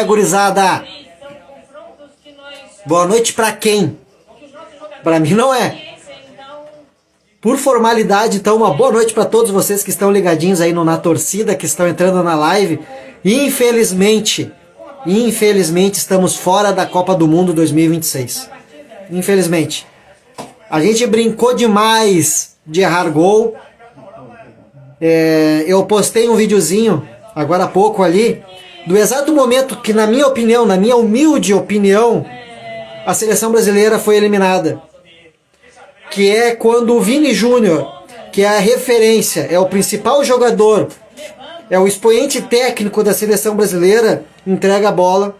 Gurizada. Boa noite pra quem? Pra mim não é. Por formalidade, então, uma boa noite pra todos vocês que estão ligadinhos aí Na Torcida, que estão entrando na live. Infelizmente, estamos fora da Copa do Mundo 2026. Infelizmente. A gente brincou demais de errar gol. Eu postei um videozinho, agora há pouco ali, do exato momento que, na minha opinião, na minha humilde opinião, a seleção brasileira foi eliminada. Que é quando o Vini Júnior, que é a referência, é o principal jogador, é o expoente técnico da seleção brasileira, entrega a bola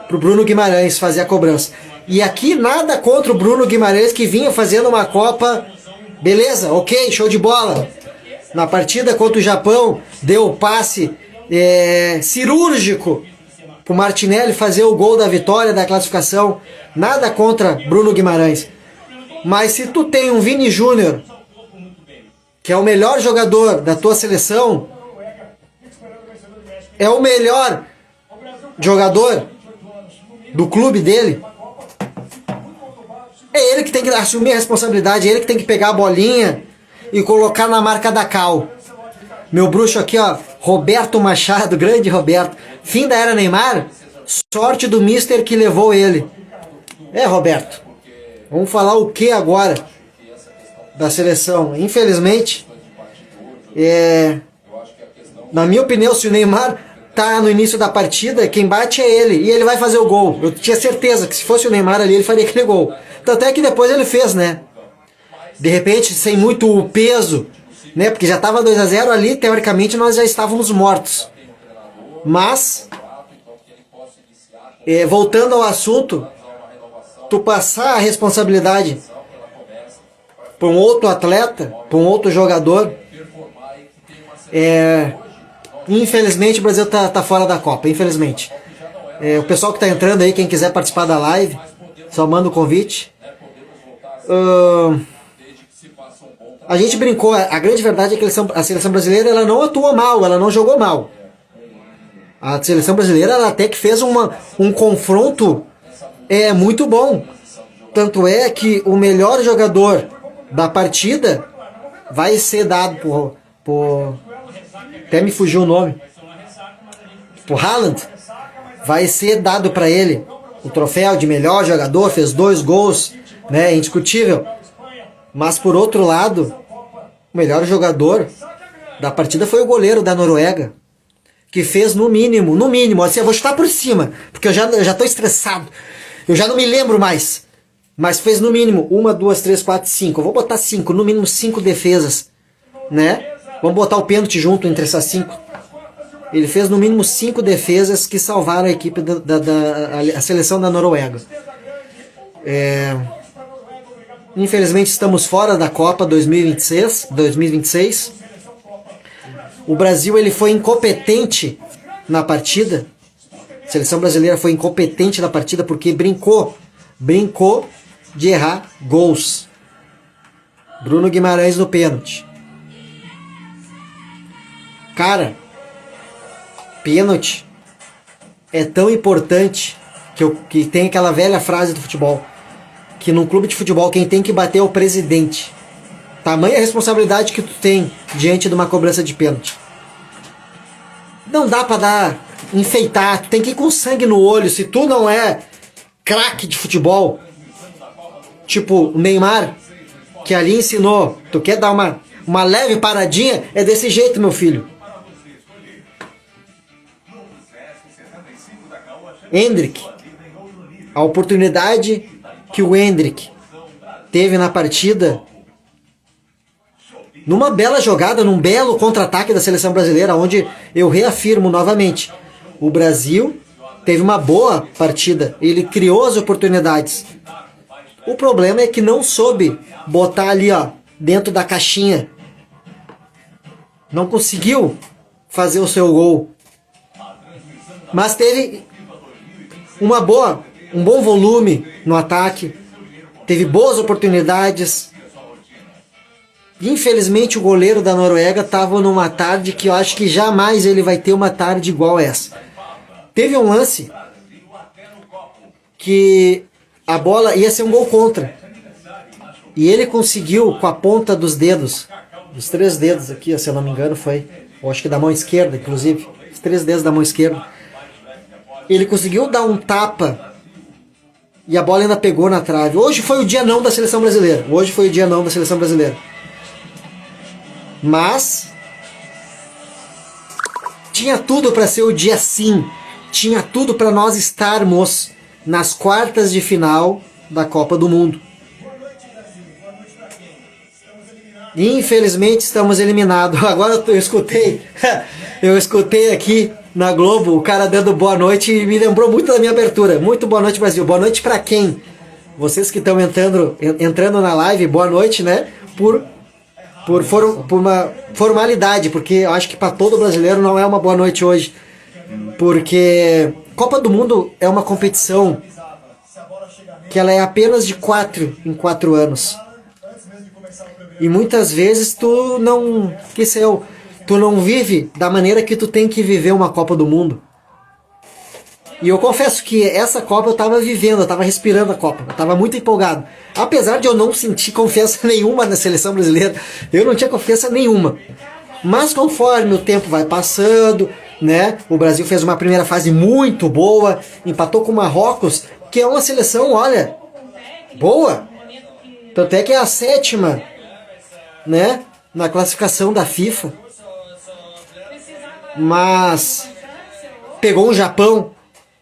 pro Bruno Guimarães fazer a cobrança. E aqui nada contra o Bruno Guimarães, que vinha fazendo uma Copa, beleza, ok, show de bola. Na partida contra o Japão, deu o passe cirúrgico pro Martinelli fazer o gol da vitória, da classificação. Nada contra Bruno Guimarães. Mas se tu tem um Vini Júnior, que é o melhor jogador da tua seleção, é o melhor jogador do clube dele, é ele que tem que assumir a responsabilidade, é ele que tem que pegar a bolinha e colocar na marca da cal. Meu bruxo aqui, ó, Roberto Machado, grande Roberto. Fim da era Neymar, sorte do mister que levou ele. Roberto, vamos falar o que agora da seleção? Infelizmente, na minha opinião, se o Neymar tá no início da partida, quem bate é ele, e ele vai fazer o gol. Eu tinha certeza que se fosse o Neymar ali, ele faria aquele gol. Tanto é que depois ele fez, né? De repente, sem muito peso, né? Porque já estava 2-0 ali, teoricamente nós já estávamos mortos. Mas, voltando ao assunto, tu passar a responsabilidade para um outro atleta, para um outro jogador, infelizmente o Brasil tá fora da Copa, infelizmente. O pessoal que tá entrando aí, quem quiser participar da live, só manda o convite. A gente brincou, a grande verdade é que a seleção brasileira ela não atuou mal, ela não jogou mal. A seleção brasileira ela até que fez um confronto muito bom. Tanto é que o melhor jogador da partida vai ser dado por até me fugiu o nome. Por Haaland. Vai ser dado para ele o troféu de melhor jogador, fez 2 gols, né, indiscutível. Mas por outro lado, o melhor jogador da partida foi o goleiro da Noruega, que fez no mínimo, assim, eu vou chutar por cima, porque eu já tô estressado, eu já não me lembro mais, mas fez no mínimo 1, 2, 3, 4, 5, eu vou botar 5, no mínimo 5 defesas, né, vamos botar o pênalti junto entre essas 5, ele fez no mínimo 5 defesas que salvaram a equipe a seleção da Noruega. Infelizmente estamos fora da Copa 2026. O Brasil ele foi incompetente na partida. A seleção brasileira foi incompetente na partida porque brincou de errar gols. Bruno Guimarães no pênalti. Cara, pênalti é tão importante que tem aquela velha frase do futebol, que num clube de futebol quem tem que bater é o presidente. Tamanha responsabilidade que tu tem diante de uma cobrança de pênalti. Não dá pra enfeitar, tu tem que ir com sangue no olho. Se tu não é craque de futebol, tipo o Neymar, que ali ensinou, tu quer dar uma leve paradinha, é desse jeito, meu filho. Endrick, a oportunidade que o Endrick teve na partida, numa bela jogada, num belo contra-ataque da seleção brasileira, onde eu reafirmo novamente, o Brasil teve uma boa partida, ele criou as oportunidades. O problema é que não soube botar ali, ó, dentro da caixinha, não conseguiu fazer o seu gol, mas teve um bom volume no ataque, teve boas oportunidades. Infelizmente o goleiro da Noruega estava numa tarde que eu acho que jamais ele vai ter uma tarde igual essa. Teve um lance que a bola ia ser um gol contra. E ele conseguiu, com a ponta dos dedos, dos 3 dedos aqui, se eu não me engano, foi, eu acho que da mão esquerda, inclusive, os 3 dedos da mão esquerda, ele conseguiu dar um tapa e a bola ainda pegou na trave. Hoje foi o dia não da seleção brasileira. Hoje foi o dia não da seleção brasileira. Mas tinha tudo para ser o dia sim. Tinha tudo para nós estarmos nas quartas de final da Copa do Mundo. Infelizmente estamos eliminados. Agora eu escutei aqui na Globo o cara dando boa noite e me lembrou muito da minha abertura. Muito boa noite, Brasil. Boa noite para quem? Vocês que estão entrando na live, boa noite, né? Por uma formalidade, porque eu acho que para todo brasileiro não é uma boa noite hoje. Porque Copa do Mundo é uma competição que ela é apenas de 4 em 4 anos. E muitas vezes tu não vive da maneira que tu tem que viver uma Copa do Mundo. E eu confesso que essa Copa eu tava vivendo, eu tava respirando a Copa, eu tava muito empolgado. Apesar de eu não sentir confiança nenhuma na seleção brasileira, eu não tinha confiança nenhuma. Mas conforme o tempo vai passando, né, o Brasil fez uma primeira fase muito boa, empatou com o Marrocos, que é uma seleção, olha, boa. Tanto é que é a 7ª, né, na classificação da FIFA. Mas pegou o Japão,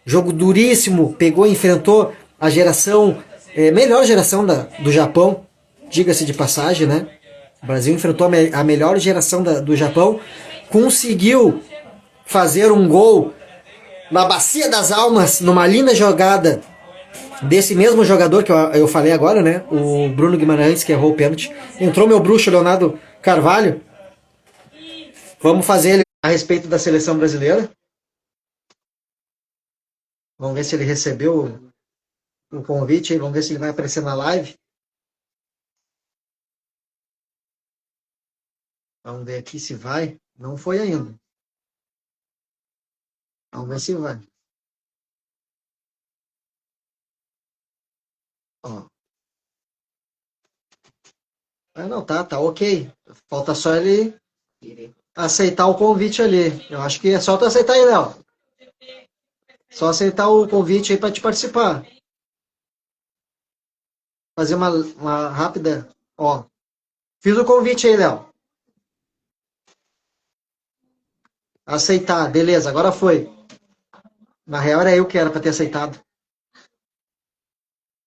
jogo duríssimo, pegou e enfrentou a geração, melhor geração do Japão, diga-se de passagem, né? O Brasil enfrentou a melhor geração do Japão, conseguiu fazer um gol na Bacia das Almas, numa linda jogada desse mesmo jogador que eu falei agora, né? O Bruno Guimarães, que errou o pênalti. Entrou meu bruxo, Leonardo Carvalho. Vamos fazer ele a respeito da seleção brasileira. Vamos ver se ele recebeu o convite. Vamos ver se ele vai aparecer na live. Vamos ver aqui se vai. Não foi ainda. Vamos ver se vai. Ó. Ah, não, tá ok. Falta só ele aceitar o convite ali. Eu acho que é só tu aceitar aí, Léo. Só aceitar o convite aí para te participar. Fazer uma rápida. Ó. Fiz o convite aí, Léo. Aceitar, beleza, agora foi. Na real era eu que era para ter aceitado.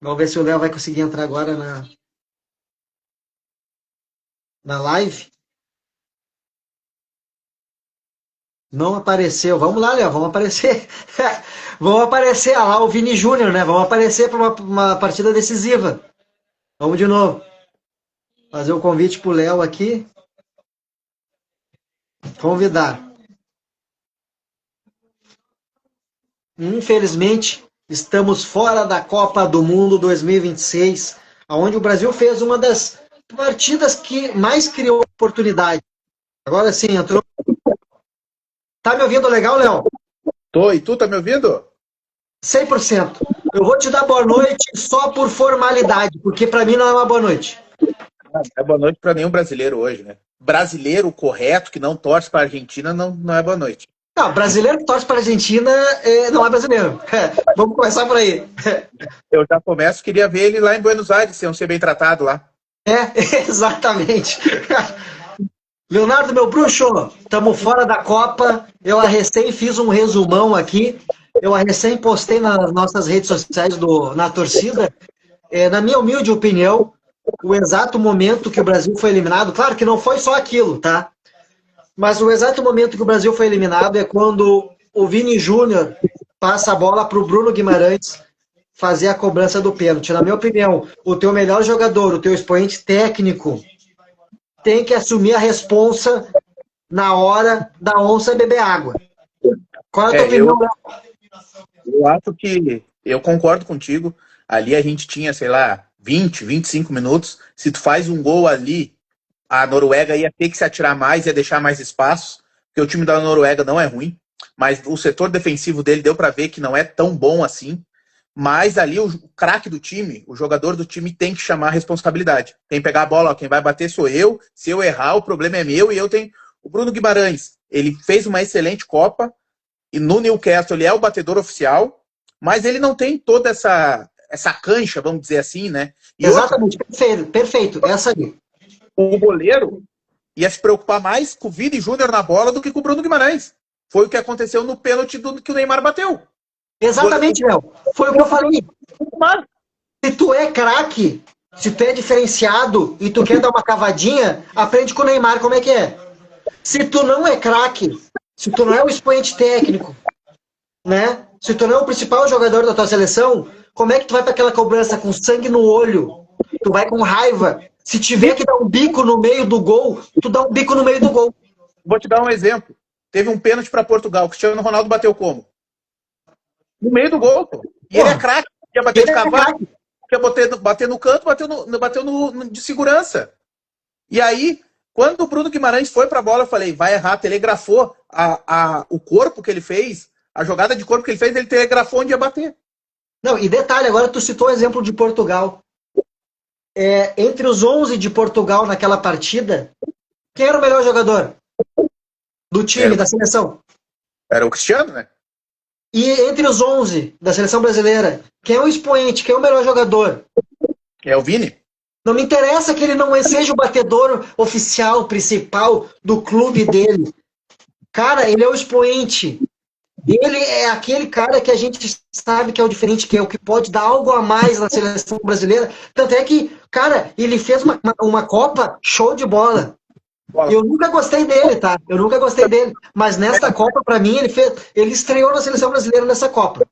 Vamos ver se o Léo vai conseguir entrar agora na live. Não apareceu. Vamos lá, Léo, vamos aparecer. Vamos aparecer. Ah, lá o Vini Júnior, né? Vamos aparecer para uma partida decisiva. Vamos de novo. Fazer o convite pro Léo aqui. Convidar. Infelizmente, estamos fora da Copa do Mundo 2026, onde o Brasil fez uma das partidas que mais criou oportunidade. Agora sim, entrou. Tá me ouvindo legal, Léo? Tô, e tu tá me ouvindo? 100%. Eu vou te dar boa noite só por formalidade, porque para mim não é uma boa noite. Não é boa noite para nenhum brasileiro hoje, né? Brasileiro correto, que não torce para a Argentina, não é boa noite. Não, brasileiro que torce para a Argentina não é brasileiro. Vamos começar por aí. Eu já começo, queria ver ele lá em Buenos Aires, se iam ser bem tratado lá. Exatamente. Leonardo, meu bruxo, estamos fora da Copa. Eu recém fiz um resumão aqui. Eu recém postei nas nossas redes sociais na torcida. Na minha humilde opinião, o exato momento que o Brasil foi eliminado, claro que não foi só aquilo, tá? Mas o exato momento que o Brasil foi eliminado é quando o Vini Júnior passa a bola para o Bruno Guimarães fazer a cobrança do pênalti. Na minha opinião, o teu melhor jogador, o teu expoente técnico, tem que assumir a responsa na hora da onça beber água. Qual é a tua opinião, Léo? Eu acho que eu concordo contigo. Ali a gente tinha, sei lá, 20, 25 minutos. Se tu faz um gol ali, a Noruega ia ter que se atirar mais, ia deixar mais espaço, porque o time da Noruega não é ruim. mas o setor defensivo dele deu para ver que não é tão bom assim. Mas ali o craque do time, o jogador do time tem que chamar a responsabilidade. Quem pegar a bola, ó, quem vai bater sou eu. Se eu errar, o problema é meu. E eu tenho o Bruno Guimarães. Ele fez uma excelente Copa. E no Newcastle ele é o batedor oficial. Mas ele não tem toda essa cancha, vamos dizer assim, né? E Exatamente, perfeito. Essa aí. O goleiro ia se preocupar mais com o Vini Júnior na bola do que com o Bruno Guimarães. Foi o que aconteceu no pênalti que o Neymar bateu. Exatamente, Léo. Foi o que eu falei. Se tu é craque, se tu é diferenciado e tu quer dar uma cavadinha, aprende com o Neymar como é que é. Se tu não é craque, se tu não é o expoente técnico, né? Se tu não é o principal jogador da tua seleção, como é que tu vai para aquela cobrança com sangue no olho? Tu vai com raiva. Se tiver que dar um bico no meio do gol, tu dá um bico no meio do gol. Vou te dar um exemplo. Teve um pênalti para Portugal. O Cristiano Ronaldo bateu como? No meio do gol, pô. E ele é craque. Quer bater de cavalo, quer bater no canto, bateu no de segurança. E aí, quando o Bruno Guimarães foi pra bola, eu falei, vai errar, telegrafou o corpo que ele fez, a jogada de corpo que ele fez, ele telegrafou onde ia bater. Não, e detalhe, agora tu citou o exemplo de Portugal. Entre os 11 de Portugal naquela partida, quem era o melhor jogador do time, da seleção? Era o Cristiano, né? E entre os 11 da seleção brasileira, quem é o expoente, quem é o melhor jogador? É o Vini. Não me interessa que ele não seja o batedor oficial, principal do clube dele. Cara, ele é o expoente. Ele é aquele cara que a gente sabe que é o diferente, que é o que pode dar algo a mais na seleção brasileira. Tanto é que, cara, ele fez uma Copa show de bola. Eu nunca gostei dele, tá? Eu nunca gostei dele. Mas nesta Copa, pra mim, ele estreou na seleção brasileira nessa Copa.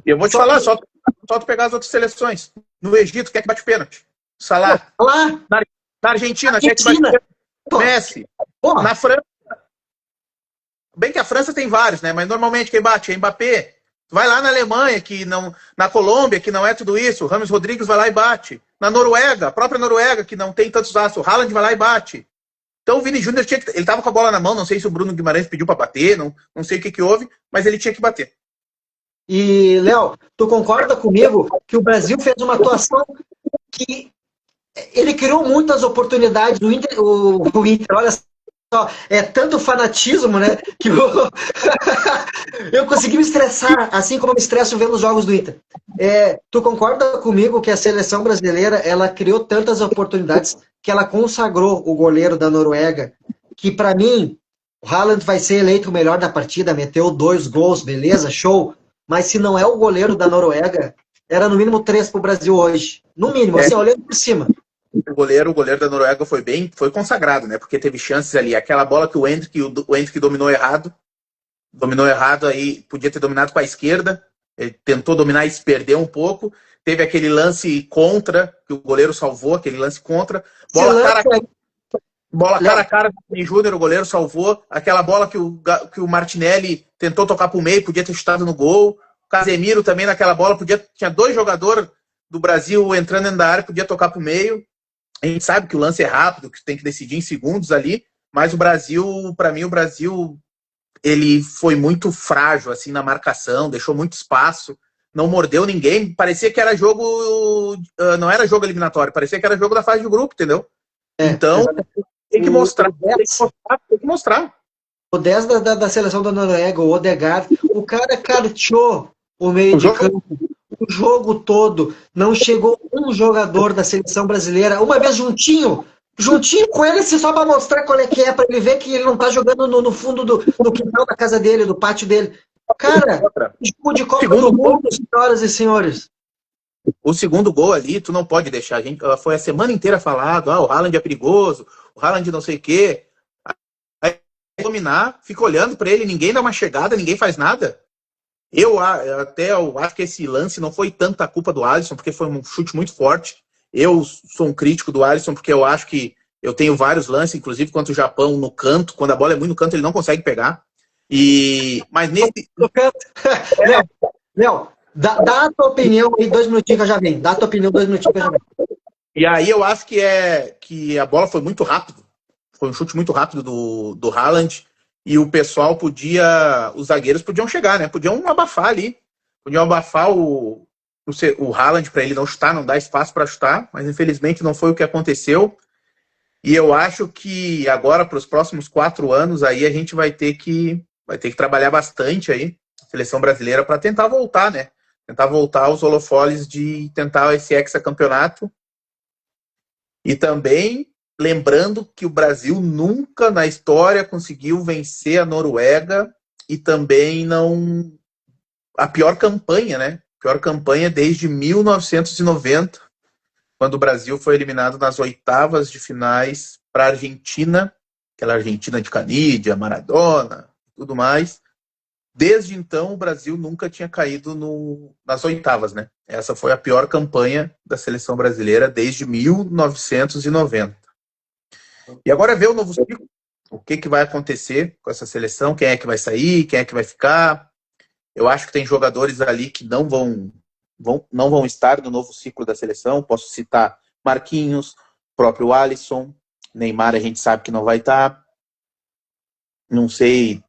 Eu vou te falar, só tu pegar as outras seleções. No Egito, quem é que bate pênalti? Salah. Lá. Na Argentina, quem é que bate pênalti? Messi. Porra. Na França. Bem que a França tem vários, né? Mas normalmente quem bate é Mbappé. Vai lá na Alemanha, na Colômbia, que não é tudo isso. O Rames Rodrigues vai lá e bate. Na Noruega, a própria Noruega, que não tem tantos astros. O Haaland vai lá e bate. Então o Vini Júnior ele tava com a bola na mão, não sei se o Bruno Guimarães pediu para bater, não sei o que houve, mas ele tinha que bater. E, Léo, tu concorda comigo que o Brasil fez uma atuação que ele criou muitas oportunidades do Inter, o Inter, olha só, é tanto fanatismo, né, que eu consegui me estressar, assim como eu me estresso vendo os jogos do Inter. Tu concorda comigo que a seleção brasileira, ela criou tantas oportunidades que ela consagrou o goleiro da Noruega, que para mim, o Haaland vai ser eleito o melhor da partida, meteu 2 gols, beleza, show, mas se não é o goleiro da Noruega, era no mínimo 3 pro Brasil hoje. No mínimo, assim, olhando por cima. O goleiro da Noruega foi consagrado, né? Porque teve chances ali. Aquela bola que o Endrick dominou errado. Dominou errado aí, podia ter dominado com a esquerda. Ele tentou dominar e se perdeu um pouco. Teve aquele lance contra, que o goleiro salvou, aquele lance contra. Bola cara a cara do Vini Júnior, o goleiro salvou. Aquela bola que o Martinelli tentou tocar pro meio, podia ter chutado no gol. O Casemiro também naquela bola, tinha 2 jogadores do Brasil entrando dentro da área, podia tocar pro meio. A gente sabe que o lance é rápido, que tem que decidir em segundos ali, mas o Brasil, para mim, ele foi muito frágil assim na marcação, deixou muito espaço, não mordeu ninguém, parecia que era jogo, não era jogo eliminatório, parecia que era jogo da fase de grupo, entendeu? Então, tem que mostrar. O 10 da seleção da Noruega, o Odegaard, o cara carteou o meio de campo. O jogo todo, não chegou um jogador da seleção brasileira, uma vez juntinho com ele, só para mostrar qual é que é, para ele ver que ele não tá jogando no fundo do quintal da casa dele, do pátio dele. Cara, jogo de Copa do Mundo, senhoras e senhores. O segundo gol ali, tu não pode deixar. Foi a semana inteira falado, o Haaland é perigoso, o Haaland não sei o quê. Aí dominar, fica olhando para ele, ninguém dá uma chegada, ninguém faz nada. Eu acho que esse lance não foi tanta culpa do Alisson, porque foi um chute muito forte. Eu sou um crítico do Alisson, porque eu acho que eu tenho vários lances, inclusive contra o Japão, no canto. Quando a bola é muito no canto, ele não consegue pegar. Mas nesse... Léo, dá a tua opinião aí, 2 minutinhos que eu já venho. Dá a tua opinião, 2 minutinhos que eu já venho. E aí eu acho que a bola foi muito rápido. Foi um chute muito rápido do Haaland. e o pessoal podia, os zagueiros podiam chegar, né? Podiam abafar ali, podiam abafar o Haaland para ele não chutar, não dar espaço para chutar, mas infelizmente não foi o que aconteceu. E eu acho que agora, para os próximos 4 anos, aí a gente vai ter que trabalhar bastante aí, a seleção brasileira, para tentar voltar, né? Tentar voltar aos holofotes de tentar esse hexacampeonato. E também lembrando que o Brasil nunca na história conseguiu vencer a Noruega e também não... A pior campanha, né? Pior campanha desde 1990, quando o Brasil foi eliminado nas oitavas de finais para a Argentina, aquela Argentina de Canidia, Maradona, tudo mais. Desde então, o Brasil nunca tinha caído nas oitavas, né? Essa foi a pior campanha da seleção brasileira desde 1990. E agora é ver o novo ciclo, o que vai acontecer com essa seleção, quem é que vai sair, quem é que vai ficar. Eu acho que tem jogadores ali que não vão estar no novo ciclo da seleção. Posso citar Marquinhos, próprio Alisson, Neymar a gente sabe que não vai estar. Não sei.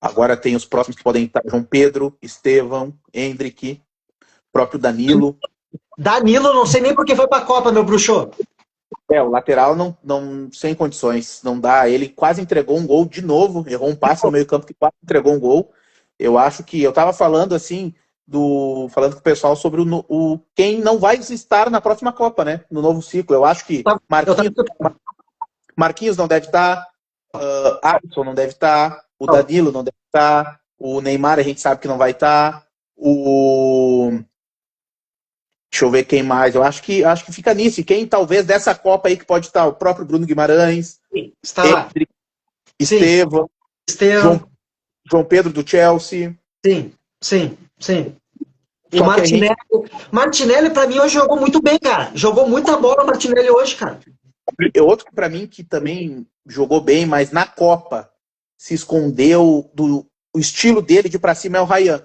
Agora tem os próximos que podem estar: João Pedro, Estevão, Endrick, próprio Danilo. Danilo, não sei nem porque foi pra Copa, meu bruxo. O lateral não sem condições, não dá. Ele quase entregou um gol de novo, errou um passe no meio campo que quase entregou um gol. Eu acho que eu estava falando assim, falando com o pessoal sobre quem não vai estar na próxima Copa, né? No novo ciclo. Eu acho que Marquinhos não deve estar, Alisson não deve estar, o Danilo não deve estar, o Neymar a gente sabe que não vai estar, deixa eu ver quem mais. Eu acho que fica nisso. E quem talvez dessa Copa aí que pode estar, o próprio Bruno Guimarães, está lá. Estevão. João Pedro do Chelsea. Sim. E Martinelli, pra mim, hoje jogou muito bem, cara. Jogou muita bola o Martinelli hoje, cara. Outro que pra mim que também jogou bem, mas na Copa se escondeu o estilo dele de ir pra cima é o Ryan.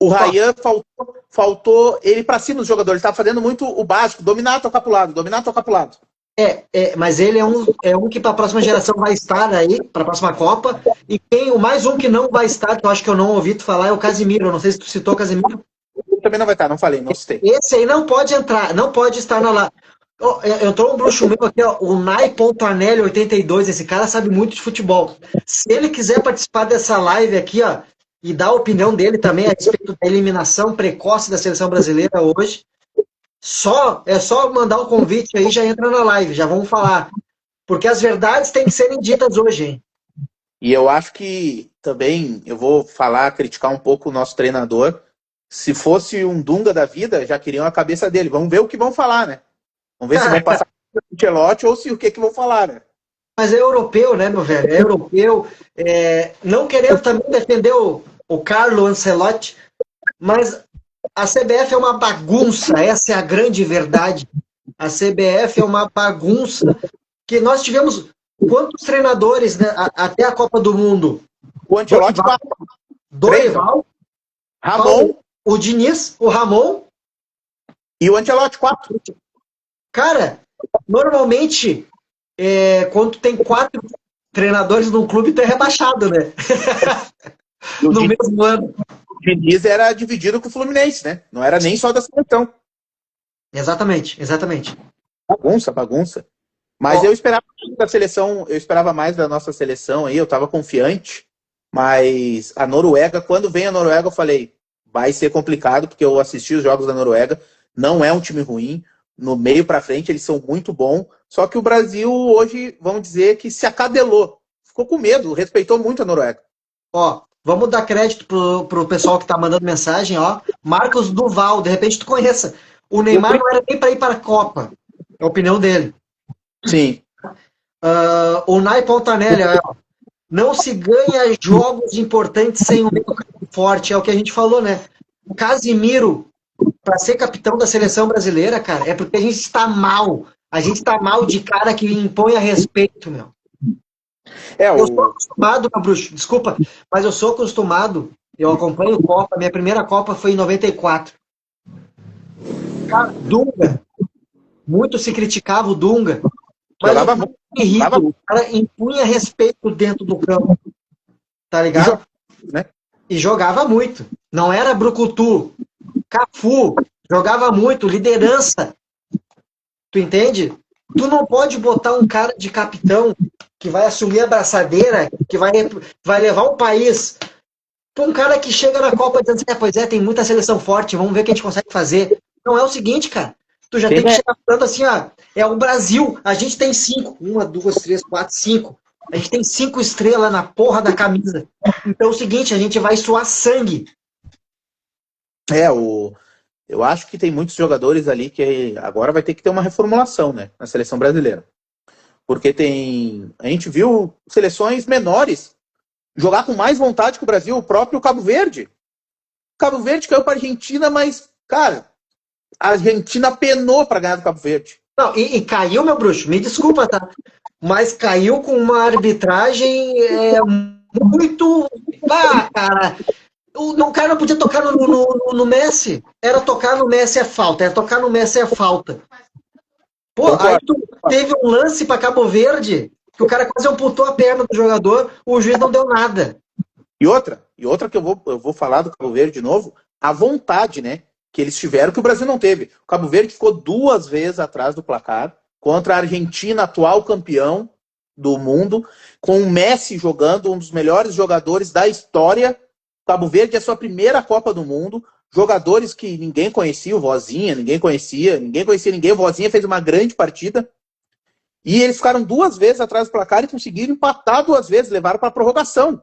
O Ryan faltou ele pra cima dos jogadores. Ele tava fazendo muito o básico, dominar, tocar pro lado. Mas ele é um que para a próxima geração vai estar aí, para a próxima Copa. E mais um que não vai estar, que eu acho que eu não ouvi tu falar, é o Casimiro. Eu não sei se tu citou o Casimiro. Ele também não vai estar, não falei, não citei. Esse aí não pode entrar, não pode estar lá. Entrou um bruxo meu aqui, ó, o Nai.Anelli 82. Esse cara sabe muito de futebol. Se ele quiser participar dessa live aqui, ó, e dar a opinião dele também a respeito da eliminação precoce da seleção brasileira hoje, é só mandar o convite aí, já entra na live, já vamos falar. Porque as verdades têm que serem ditas hoje, hein? E eu acho que também, eu vou criticar um pouco o nosso treinador. Se fosse um Dunga da vida, já queriam a cabeça dele. Vamos ver o que vão falar, né? Vamos ver se vão passar o Ancelotti ou se o que vão falar, né? Mas é europeu, né, meu velho? É europeu. Não querendo também defender o Carlo Ancelotti, mas a CBF é uma bagunça, essa é a grande verdade. A CBF é uma bagunça, que nós tivemos quantos treinadores, né, até a Copa do Mundo? O Ancelotti, Dorival, Ramon, o Diniz, o Ramon e o Ancelotti, 4. Cara, normalmente, quando tem 4 treinadores num clube, tu é rebaixado, né? No mesmo ano. O Diniz era dividido com o Fluminense, né? Não era nem só da seleção. Exatamente. Bagunça. Mas eu esperava da seleção, eu esperava mais da nossa seleção aí, eu estava confiante. Mas a Noruega, quando vem a Noruega, eu falei, vai ser complicado, porque eu assisti os jogos da Noruega, não é um time ruim, no meio para frente eles são muito bons, só que o Brasil hoje, vamos dizer que se acadelou, ficou com medo, respeitou muito a Noruega. Vamos dar crédito pro pessoal que tá mandando mensagem, ó. Marcos Duval, de repente tu conheça. O Neymar não era nem para ir para a Copa. É a opinião dele. Sim. O Nai.Anelli, ó. Não se ganha jogos importantes sem um meio campo forte. É o que a gente falou, né? O Casimiro, para ser capitão da seleção brasileira, cara, é porque a gente está mal. A gente está mal de cara que impõe a respeito, meu. Eu sou acostumado, meu bruxo, desculpa, mas eu sou acostumado, eu acompanho Copa, minha primeira Copa foi em 94. Cara, Dunga, muito se criticava o Dunga, Mas Jogava o muito. Henrique, o cara impunha respeito dentro do campo, tá ligado? Né? E jogava muito. Não era brucutu. Cafu jogava muito, liderança. Tu entende? Tu não pode botar um cara de capitão que vai assumir a braçadeira, que vai levar o país pra um cara que chega na Copa dizendo assim, pois é, tem muita seleção forte, vamos ver o que a gente consegue fazer. Não é o seguinte, cara. Tu já tem que chegar falando assim, ó, é o Brasil, a gente tem 5. 1, 2, 3, 4, 5. A gente tem 5 estrelas na porra da camisa. Então é o seguinte, a gente vai suar sangue. Eu acho que tem muitos jogadores ali que agora vai ter que ter uma reformulação, né, na seleção brasileira. Porque a gente viu seleções menores jogar com mais vontade que o Brasil, o próprio Cabo Verde. Cabo Verde caiu para a Argentina, mas, cara, a Argentina penou para ganhar do Cabo Verde. Não, e caiu, meu bruxo, me desculpa, tá? Mas caiu com uma arbitragem muito... Ah, cara, o cara não podia tocar no Messi. Era tocar no Messi é falta, era tocar no Messi é falta. Pô, aí teve um lance para Cabo Verde que o cara quase amputou a perna do jogador, o juiz não deu nada. E outra que eu vou falar do Cabo Verde de novo, a vontade, né, que eles tiveram que o Brasil não teve. O Cabo Verde ficou 2 vezes atrás do placar contra a Argentina, atual campeão do mundo, com o Messi jogando, um dos melhores jogadores da história. Cabo Verde é a sua primeira Copa do Mundo. Jogadores que ninguém conhecia, o Vozinha, ninguém conhecia ninguém. O Vozinha fez uma grande partida. E eles ficaram 2 vezes atrás do placar e conseguiram empatar 2 vezes, levaram para a prorrogação.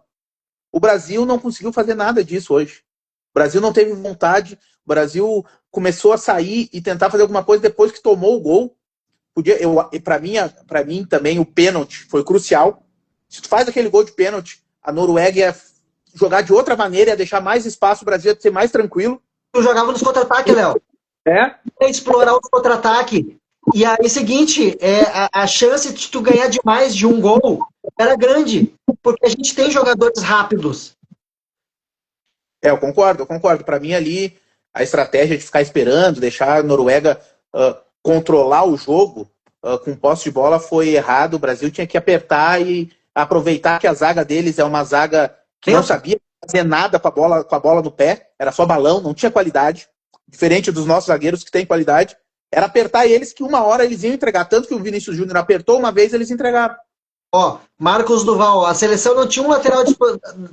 O Brasil não conseguiu fazer nada disso hoje. O Brasil não teve vontade. O Brasil começou a sair e tentar fazer alguma coisa depois que tomou o gol. Para mim também o pênalti foi crucial. Se tu faz aquele gol de pênalti, a Noruega ia jogar de outra maneira, ia deixar mais espaço, o Brasil ia ser mais tranquilo. Tu jogava nos contra-ataques, Léo. Explorar os contra-ataques. E aí, seguinte, a chance de tu ganhar de mais de um gol era grande, porque a gente tem jogadores rápidos. Eu concordo. Para mim ali, a estratégia de ficar esperando, deixar a Noruega controlar o jogo com posse de bola foi errado. O Brasil tinha que apertar e aproveitar que a zaga deles é uma zaga que não sabia fazer nada com a bola no pé, era só balão, não tinha qualidade, diferente dos nossos zagueiros que têm qualidade. Era apertar eles que uma hora eles iam entregar. Tanto que o Vinícius Júnior apertou uma vez, eles entregaram. Ó, Marcos Duval, a seleção não tinha um lateral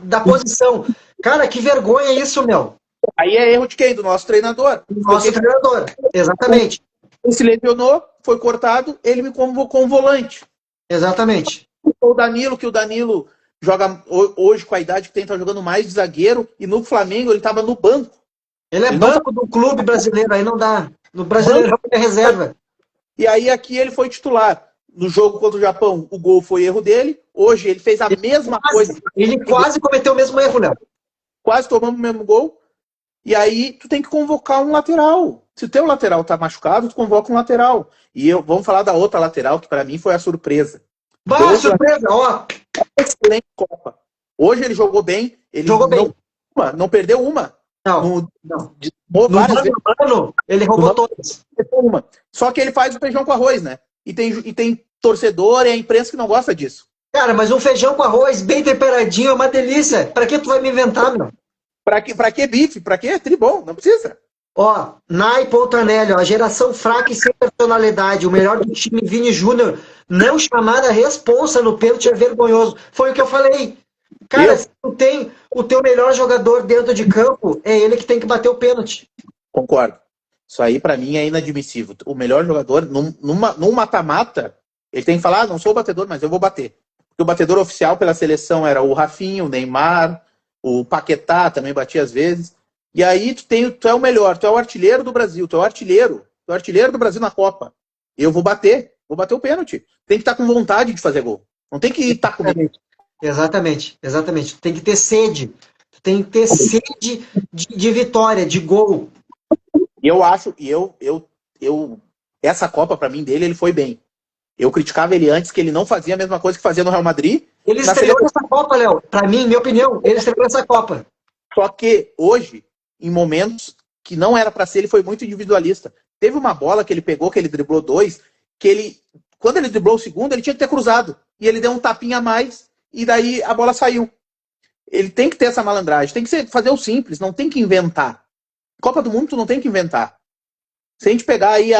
da posição. Cara, que vergonha isso, meu. Aí é erro de quem? Do nosso treinador. Nosso treinador, exatamente. Ele se lesionou, foi cortado, ele me convocou um volante. Exatamente. O Danilo joga hoje com a idade que tem, tá jogando mais de zagueiro, e no Flamengo ele tava no banco. Ele é banco do clube brasileiro, aí não dá. No brasileiro é reserva. E aí aqui ele foi titular. No jogo contra o Japão, o gol foi erro dele. Hoje ele fez a mesma coisa. Ele quase cometeu o mesmo erro, Léo. Quase tomamos o mesmo gol. E aí tu tem que convocar um lateral. Se o teu lateral tá machucado, tu convoca um lateral. E vamos falar da outra lateral, que para mim foi a surpresa. Surpresa, ó. Excelente Copa. Hoje ele jogou bem. Ele jogou bem. Não perdeu uma. Não. Várias vezes. Ele roubou todas. Só que ele faz o feijão com arroz, né? E tem torcedor e a imprensa que não gosta disso. Cara, mas um feijão com arroz bem temperadinho é uma delícia. Pra que tu vai me inventar, meu? Pra que bife? Pra que tribom? Não precisa. Ó, Nai Pontanelli, a geração fraca e sem personalidade. O melhor do time, Vini Júnior, não chamar a responsa no pênalti é vergonhoso. Foi o que eu falei. Cara, se tu tem o teu melhor jogador dentro de campo, é ele que tem que bater o pênalti. Concordo. Isso aí pra mim é inadmissível. O melhor jogador, num mata-mata, ele tem que falar, não sou o batedor, mas eu vou bater. Porque o batedor oficial pela seleção era o Rafinha, o Neymar, o Paquetá também batia às vezes. E aí tu é o melhor, tu é o artilheiro do Brasil, tu é o artilheiro do Brasil na Copa. Eu vou bater o pênalti. Tem que estar com vontade de fazer gol. Não tem que estar com medo. Exatamente. Tem que ter sede. Tem que ter sede de vitória, de gol. Eu acho, essa Copa pra mim dele, ele foi bem. Eu criticava ele antes que ele não fazia a mesma coisa que fazia no Real Madrid. Ele estreou nessa Copa, Léo. Pra mim, minha opinião, ele estreou nessa Copa. Só que hoje, em momentos que não era pra ser, ele foi muito individualista. Teve uma bola que ele pegou, que ele driblou 2, que ele quando ele driblou o segundo, ele tinha que ter cruzado. E ele deu um tapinha a mais, e daí a bola saiu. Ele tem que ter essa malandragem, tem que fazer o simples, não tem que inventar. Copa do Mundo tu não tem que inventar. Se a gente pegar aí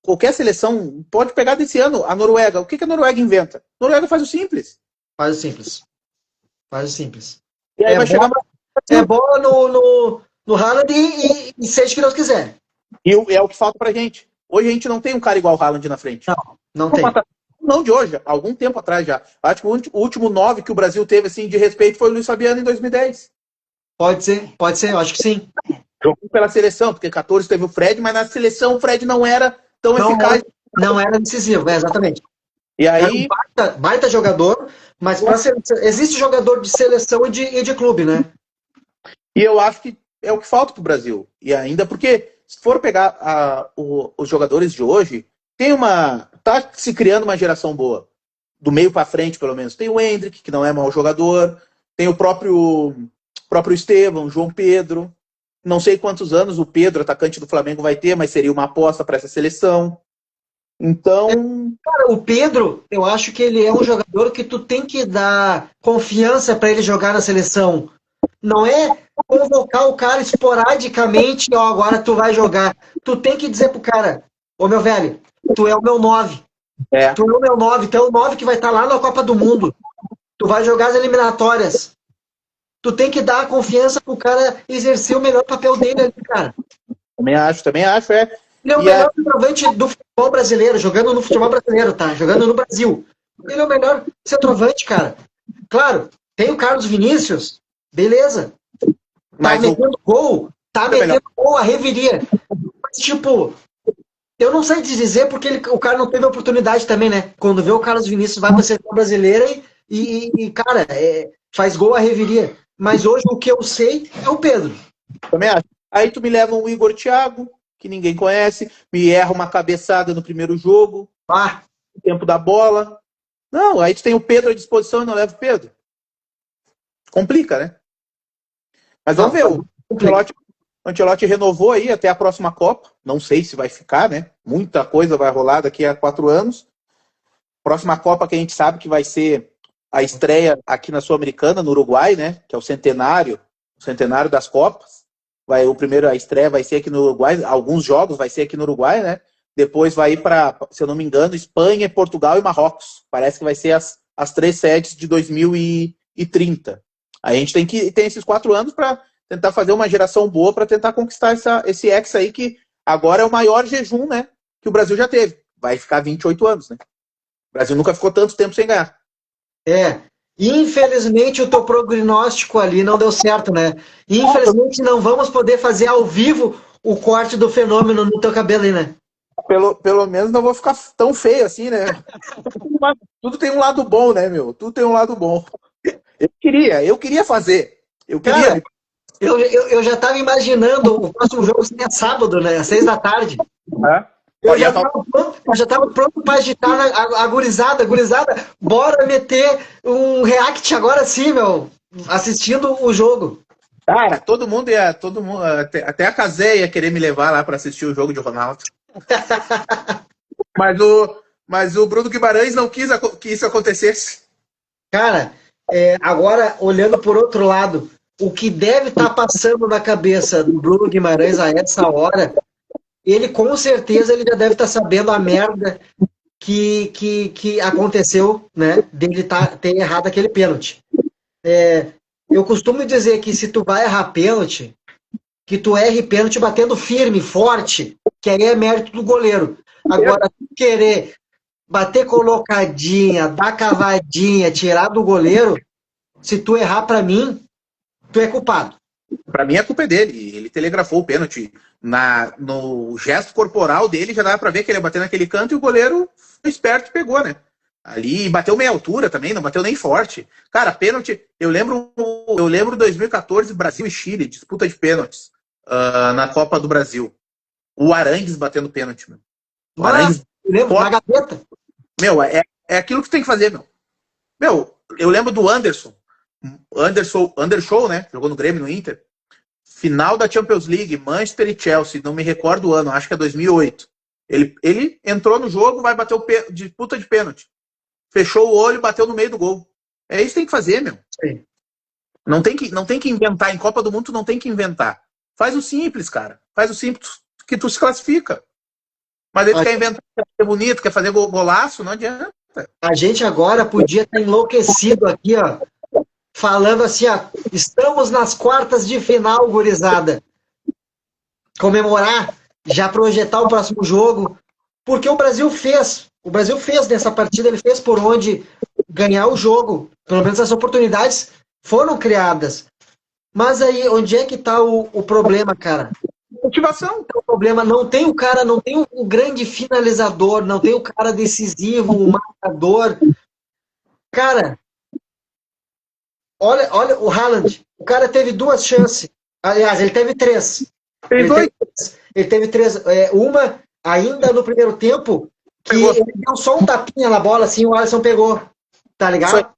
qualquer seleção, pode pegar desse ano, a Noruega. O que a Noruega inventa? A Noruega faz o simples. Faz o simples. Faz o simples. E aí vai chegar... É bola no Haaland e seja o que Deus quiser. E é o que falta pra gente. Hoje a gente não tem um cara igual o Haaland na frente. Não tem. Não de hoje, algum tempo atrás já. Acho que o último 9 que o Brasil teve assim, de respeito foi o Luiz Fabiano em 2010. Pode ser, eu acho que sim. Jogou pela seleção, porque 14 teve o Fred, mas na seleção o Fred não era tão eficaz. Não era decisivo, exatamente. E aí... Era um baita jogador, mas existe jogador de seleção e de clube, né? E eu acho que é o que falta pro Brasil. E ainda porque, se for pegar os jogadores de hoje, tá se criando uma geração boa. Do meio para frente, pelo menos. Tem o Endrick, que não é mau jogador. Tem o próprio Estevão, João Pedro. Não sei quantos anos o Pedro, atacante do Flamengo, vai ter, mas seria uma aposta para essa seleção. Então... Cara, o Pedro, eu acho que ele é um jogador que tu tem que dar confiança para ele jogar na seleção. Não é convocar o cara esporadicamente, ó, agora tu vai jogar. Tu tem que dizer pro cara, ô meu velho, tu é o meu 9. Tu é o meu 9, tu é o 9 que vai estar lá na Copa do Mundo. Tu vai jogar as eliminatórias. Tu tem que dar a confiança pro cara exercer o melhor papel dele ali, cara. Também acho, é. Ele é o melhor centroavante do futebol brasileiro, jogando no futebol brasileiro, tá? Jogando no Brasil. Ele é o melhor centroavante, cara. Claro, tem o Carlos Vinícius, beleza. Tá metendo gol, a reviria. Mas, tipo, eu não sei te dizer porque o cara não teve oportunidade também, né? Quando vê o Carlos Vinícius vai pra seleção brasileira e cara, faz gol a reviria. Mas hoje o que eu sei é o Pedro. Também acho. Aí tu me leva um Igor Thiago, que ninguém conhece, me erra uma cabeçada no primeiro jogo, no tempo da bola. Não, aí tu tem o Pedro à disposição e não leva o Pedro. Complica, né? Mas vamos ver, o Ancelotti renovou aí até a próxima Copa. Não sei se vai ficar, né? Muita coisa vai rolar daqui a 4 anos. Próxima Copa que a gente sabe que vai ser a estreia aqui na Sul-Americana, no Uruguai, né? Que é o centenário das Copas. A estreia vai ser aqui no Uruguai, alguns jogos vai ser aqui no Uruguai, né? Depois vai ir para, se eu não me engano, Espanha, Portugal e Marrocos. Parece que vai ser as 3 sedes de 2030. A gente tem esses 4 anos para tentar fazer uma geração boa para tentar conquistar esse Hexa aí, que agora é o maior jejum, né? Que o Brasil já teve. Vai ficar 28 anos, né? O Brasil nunca ficou tanto tempo sem ganhar. Infelizmente o teu prognóstico ali não deu certo, né? Infelizmente não vamos poder fazer ao vivo o corte do fenômeno no teu cabelo aí, né? Pelo menos não vou ficar tão feio assim, né? Tudo tem um lado bom, né, meu? Tudo tem um lado bom. Eu queria fazer. Cara, eu já tava imaginando o próximo jogo seria sábado, né? Às 6 da tarde. Eu já tava pronto para agitar a gurizada. Bora meter um react agora sim, meu. Assistindo o jogo. Cara, todo mundo, até a Casé ia querer me levar lá para assistir o jogo de Ronaldo. Mas o Bruno Guimarães não quis que isso acontecesse. Cara, agora, olhando por outro lado, o que deve estar passando na cabeça do Bruno Guimarães a essa hora, ele com certeza ele já deve estar sabendo a merda que aconteceu, né, dele ter errado aquele pênalti. Eu costumo dizer que se tu vai errar pênalti, que tu erre pênalti batendo firme, forte, que aí é mérito do goleiro. Agora, tu querer bater colocadinha, dar cavadinha, tirar do goleiro, se tu errar pra mim, tu é culpado. Pra mim a culpa é dele. Ele telegrafou o pênalti. No gesto corporal dele já dava pra ver que ele ia bater naquele canto e o goleiro foi esperto e pegou, né? Ali bateu meia altura também, não bateu nem forte. Cara, pênalti. Eu lembro 2014, Brasil e Chile, disputa de pênaltis na Copa do Brasil. O Arangues batendo pênalti, meu. O Arangues. Na gaveta. Meu, é aquilo que tu tem que fazer, meu. Meu, eu lembro do Anderson, né? Jogou no Grêmio, no Inter. Final da Champions League, Manchester e Chelsea, não me recordo o ano, acho que é 2008. Ele entrou no jogo, vai bater disputa de pênalti. Fechou o olho, bateu no meio do gol. É isso que tem que fazer, meu. Sim. Não tem que inventar. Em Copa do Mundo, tu não tem que inventar. Faz o simples, cara. Faz o simples que tu se classifica. Mas ele quer inventar, quer ser bonito, quer fazer golaço, não adianta. A gente agora podia estar enlouquecido aqui, ó, falando assim, ó, estamos nas quartas de final, gurizada. Comemorar, já projetar o próximo jogo, porque o Brasil fez nessa partida, ele fez por onde ganhar o jogo. Pelo menos as oportunidades foram criadas. Mas aí, onde é que está o problema, cara? Motivação. O problema não tem o cara, não tem o grande finalizador, não tem o cara decisivo, o marcador. Cara, olha o Haaland. O cara teve 2 chances. Aliás, ele teve 3. Ele teve 3. Uma ainda no primeiro tempo, que ele deu só um tapinha na bola, assim, o Alisson pegou. Tá ligado?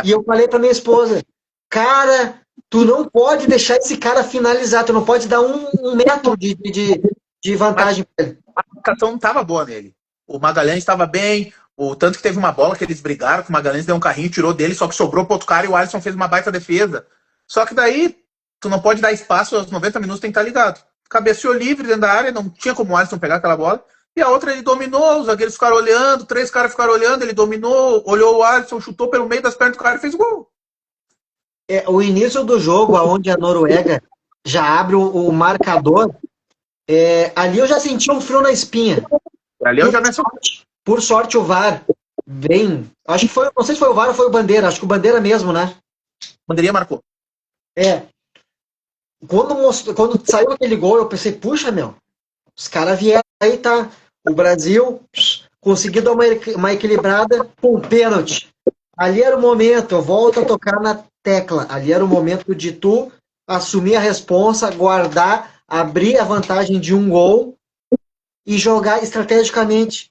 E eu falei pra minha esposa, cara, tu não pode deixar esse cara finalizar, tu não pode dar um metro de vantagem pra ele. A marcação não estava boa nele. O Magalhães estava bem, tanto que teve uma bola que eles brigaram, que o Magalhães deu um carrinho, tirou dele, só que sobrou pro outro cara e o Alisson fez uma baita defesa. Só que daí, tu não pode dar espaço, aos 90 minutos tem que estar ligado. Cabeceou livre dentro da área, não tinha como o Alisson pegar aquela bola. E a outra ele dominou, os zagueiros ficaram olhando, 3 caras ficaram olhando, ele dominou, olhou o Alisson, chutou pelo meio das pernas do cara e fez o gol. O início do jogo, onde a Noruega já abre o marcador, ali eu já senti um frio na espinha. Ali eu já não Por sorte, o VAR vem. Acho que foi, não sei se foi o VAR ou foi o Bandeira, acho que o Bandeira mesmo, né? Bandeirinha marcou. Quando saiu aquele gol, eu pensei, puxa, meu, os caras vieram aí, tá? O Brasil conseguiu dar uma equilibrada com pênalti. Ali era o momento, eu volto a tocar na tecla, ali era o momento de tu assumir a responsa, guardar, abrir a vantagem de um gol e jogar estrategicamente.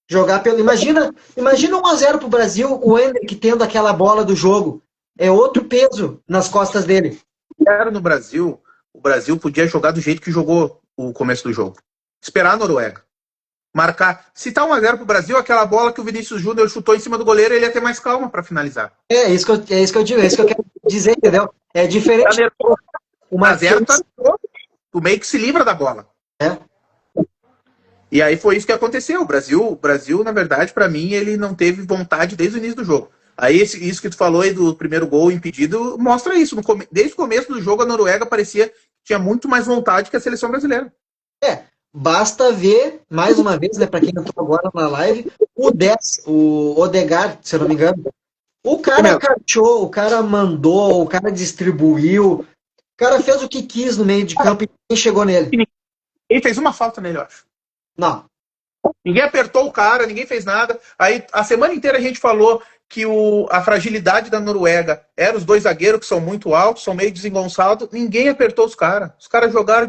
Jogar pelo. Imagina 1-0 pro Brasil, o Endrick tendo aquela bola do jogo. É outro peso nas costas dele. Era no Brasil, o Brasil podia jogar do jeito que jogou o começo do jogo. Esperar a Noruega. Marcar. Se tá 1-0 pro Brasil, aquela bola que o Vinícius Júnior chutou em cima do goleiro, ele ia ter mais calma para finalizar. É isso que eu digo, é isso que eu quero dizer, entendeu? É diferente. O 1-0 tá tu meio que se livra da bola. E aí foi isso que aconteceu. O Brasil, na verdade, para mim, ele não teve vontade desde o início do jogo. Aí isso que tu falou aí do primeiro gol impedido mostra isso. Desde o começo do jogo, a Noruega parecia que tinha muito mais vontade que a seleção brasileira. Basta ver, mais uma vez, né, para quem entrou agora na live, o Odegaard, se eu não me engano. O cara cachou, o cara mandou, o cara distribuiu, o cara fez o que quis no meio de campo e ninguém chegou nele. Ele fez uma falta nele, eu acho. Não. Ninguém apertou o cara, ninguém fez nada. Aí a semana inteira a gente falou que a fragilidade da Noruega era os 2 zagueiros que são muito altos, são meio desengonçados. Ninguém apertou os caras. Os caras jogaram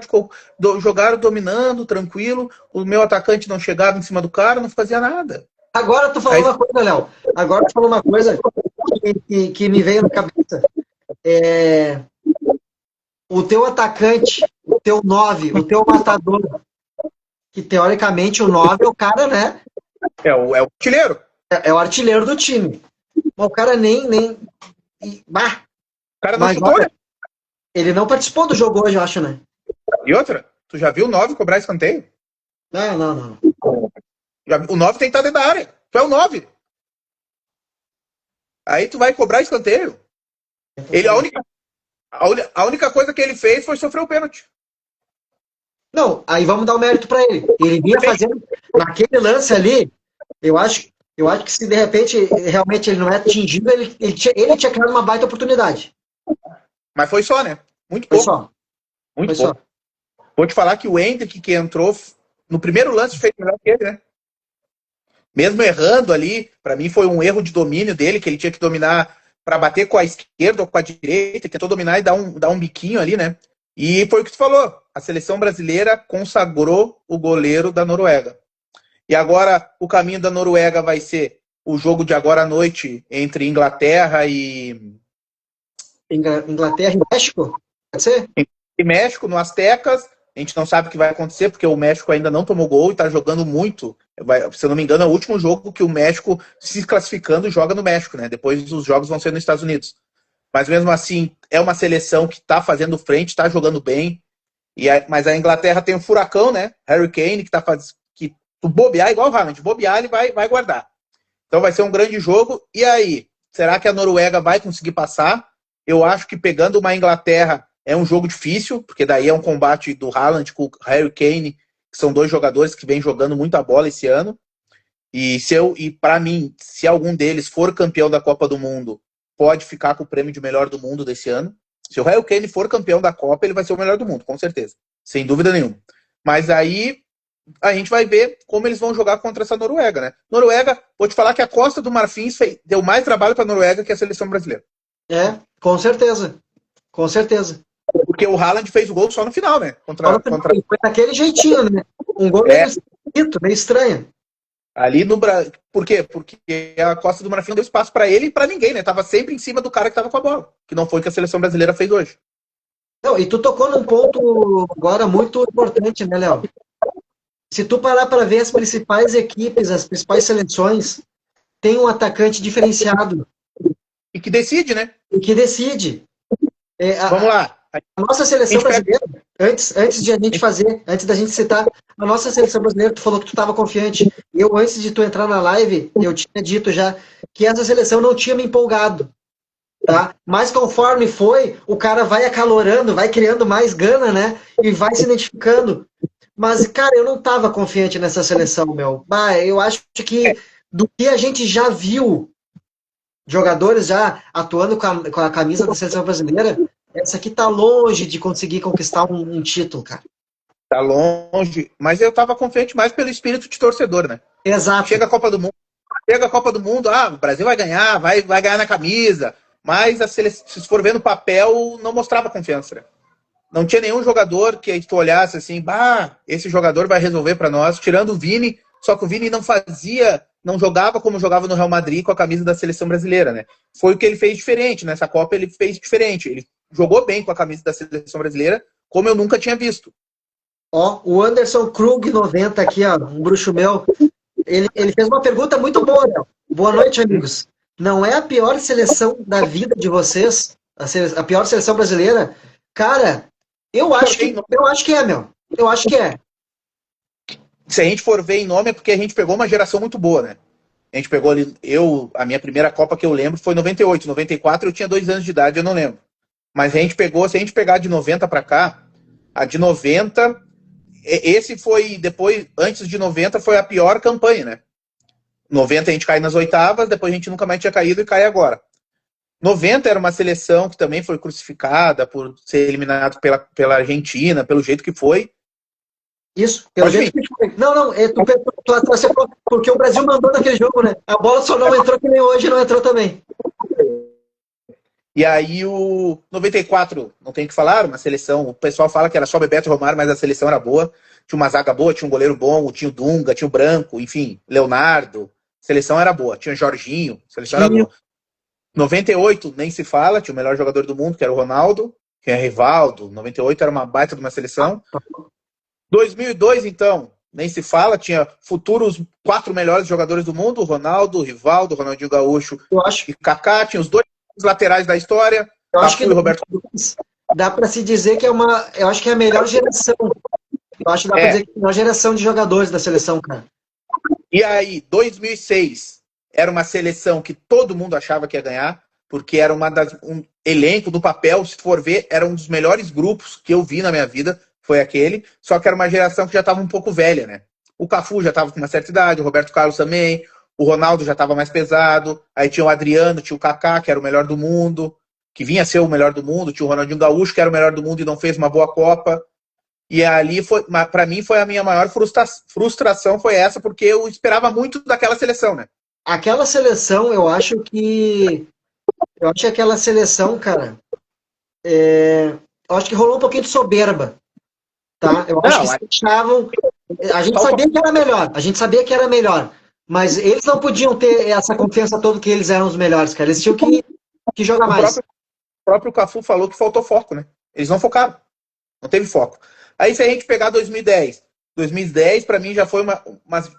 dominando, tranquilo. O meu atacante não chegava em cima do cara, não fazia nada. Agora tu falou uma coisa, Léo. Agora tu falou uma coisa que me veio na cabeça. O teu atacante, o teu 9, o teu matador, que teoricamente o 9 é o cara, né? É o artilheiro. É o artilheiro do time. Mas o cara nem... Bah! O cara não chutou, né? Ele não participou do jogo hoje, eu acho, né? E outra, tu já viu o 9 cobrar escanteio? Não. O 9 tem que estar dentro da área. Tu é o 9. Aí tu vai cobrar escanteio. A única coisa que ele fez foi sofrer o pênalti. Não, aí vamos dar o mérito pra ele. Ele vinha fazendo naquele lance ali, eu acho que se de repente realmente ele não é atingido, ele tinha criado uma baita oportunidade. Mas foi só, né? Muito pouco. Foi só. Muito pouco. Vou te falar que o Endrick que entrou no primeiro lance fez melhor que ele, né? Mesmo errando ali, pra mim foi um erro de domínio dele, que ele tinha que dominar pra bater com a esquerda ou com a direita, tentou dominar e dar um biquinho ali, né? E foi o que tu falou. A seleção brasileira consagrou o goleiro da Noruega. E agora o caminho da Noruega vai ser o jogo de agora à noite entre Inglaterra e... Inglaterra e México? Pode ser? E México, no Aztecas. A gente não sabe o que vai acontecer, porque o México ainda não tomou gol e está jogando muito. Se eu não me engano, é o último jogo que o México, se classificando, joga no México, né? Depois os jogos vão ser nos Estados Unidos. Mas mesmo assim, é uma seleção que está fazendo frente, está jogando bem. Mas a Inglaterra tem um furacão, né? Harry Kane, que tu bobear, igual o Haaland, bobear, ele vai guardar. Então vai ser um grande jogo. E aí, será que a Noruega vai conseguir passar? Eu acho que pegando uma Inglaterra é um jogo difícil, porque daí é um combate do Haaland com o Harry Kane, que são dois jogadores que vêm jogando muita bola esse ano. E para mim, se algum deles for campeão da Copa do Mundo, pode ficar com o prêmio de melhor do mundo desse ano. Se o Harry Kane for campeão da Copa, ele vai ser o melhor do mundo, com certeza. Sem dúvida nenhuma. Mas aí a gente vai ver como eles vão jogar contra essa Noruega, né? Noruega, vou te falar que a Costa do Marfim deu mais trabalho para a Noruega que a seleção brasileira. Com certeza. Com certeza. Porque o Haaland fez o gol só no final, né? Foi daquele jeitinho, né? Um gol meio esquisito, meio estranho. Ali no Brasil. Por quê? Porque a Costa do Marfim não deu espaço para ele e para ninguém, né? Tava sempre em cima do cara que tava com a bola. Que não foi o que a seleção brasileira fez hoje. Não, e tu tocou num ponto agora muito importante, né, Léo? Se tu parar para ver as principais equipes, as principais seleções, tem um atacante diferenciado. E que decide, né? E que decide. Vamos lá. A nossa seleção brasileira, antes da gente citar, a nossa seleção brasileira, tu falou que tu estava confiante. Eu, antes de tu entrar na live, eu tinha dito já que essa seleção não tinha me empolgado. Tá? Mas conforme foi, o cara vai acalorando, vai criando mais gana, né? E vai se identificando. Mas, cara, eu não estava confiante nessa seleção, meu. Eu acho que do que a gente já viu, jogadores já atuando com a camisa da seleção brasileira, essa aqui tá longe de conseguir conquistar um título, cara. Tá longe, mas eu tava confiante mais pelo espírito de torcedor, né? Exato. Chega a Copa do Mundo, o Brasil vai ganhar, vai ganhar na camisa, mas se for ver no papel, não mostrava confiança, né? Não tinha nenhum jogador que tu olhasse assim, esse jogador vai resolver para nós, tirando o Vini, só que o Vini não jogava como jogava no Real Madrid com a camisa da seleção brasileira, né? Foi o que ele fez diferente, nessa Copa ele fez diferente, ele jogou bem com a camisa da seleção brasileira, como eu nunca tinha visto. O Anderson Krug 90 aqui, um bruxo meu, ele fez uma pergunta muito boa, né? Boa noite, amigos. Não é a pior seleção da vida de vocês, a pior seleção brasileira? Cara, eu acho que é, meu. Eu acho que é. Se a gente for ver em nome, é porque a gente pegou uma geração muito boa, né? A gente pegou ali, a minha primeira Copa que eu lembro foi 98, 94 eu tinha 2 anos de idade, eu não lembro. Mas se a gente pegar de 90 para cá, a de 90, esse foi depois, antes de 90 foi a pior campanha, né? 90 a gente cai nas oitavas, depois a gente nunca mais tinha caído e cai agora. 90 era uma seleção que também foi crucificada por ser eliminado pela Argentina, pelo jeito que foi. Isso, pelo jeito que foi. Não, tu acertou, porque o Brasil mandou naquele jogo, né? A bola só não entrou que nem hoje, não entrou também. E aí o 94, não tem o que falar, uma seleção, o pessoal fala que era só Bebeto e Romário, mas a seleção era boa. Tinha uma zaga boa, tinha um goleiro bom, tinha o Dunga, tinha o Branco, enfim, Leonardo. A seleção era boa. Tinha o Jorginho, a seleção era boa. 98, nem se fala, tinha o melhor jogador do mundo, que era o Ronaldo, que é Rivaldo. 98 era uma baita de uma seleção. 2002, então, nem se fala, tinha futuros 4 melhores jogadores do mundo, Ronaldo, Rivaldo, Ronaldinho Gaúcho e Kaká, tinha os 2 laterais da história, eu acho que Roberto. Dá para se dizer que eu acho que é a melhor geração. Eu acho que dá para dizer que é a melhor geração de jogadores da seleção, cara. E aí, 2006 era uma seleção que todo mundo achava que ia ganhar, porque era um elenco do papel, se for ver, era um dos melhores grupos que eu vi na minha vida, foi aquele, só que era uma geração que já estava um pouco velha, né? O Cafu já estava com uma certa idade, o Roberto Carlos também, o Ronaldo já estava mais pesado, aí tinha o Adriano, tinha o Kaká, que era o melhor do mundo, que vinha a ser o melhor do mundo, tinha o Ronaldinho Gaúcho, que era o melhor do mundo e não fez uma boa Copa. E ali, para mim, foi a minha maior frustração, foi essa, porque eu esperava muito daquela seleção, né? Aquela seleção, eu acho que aquela seleção, cara, eu acho que rolou um pouquinho de soberba, tá? Eu acho que eles achavam... A gente sabia que era melhor, mas eles não podiam ter essa confiança toda que eles eram os melhores, cara. Eles tinham que jogar mais. O próprio Cafu falou que faltou foco, né? Eles não focaram. Não teve foco. Aí se a gente pegar 2010 para mim já foi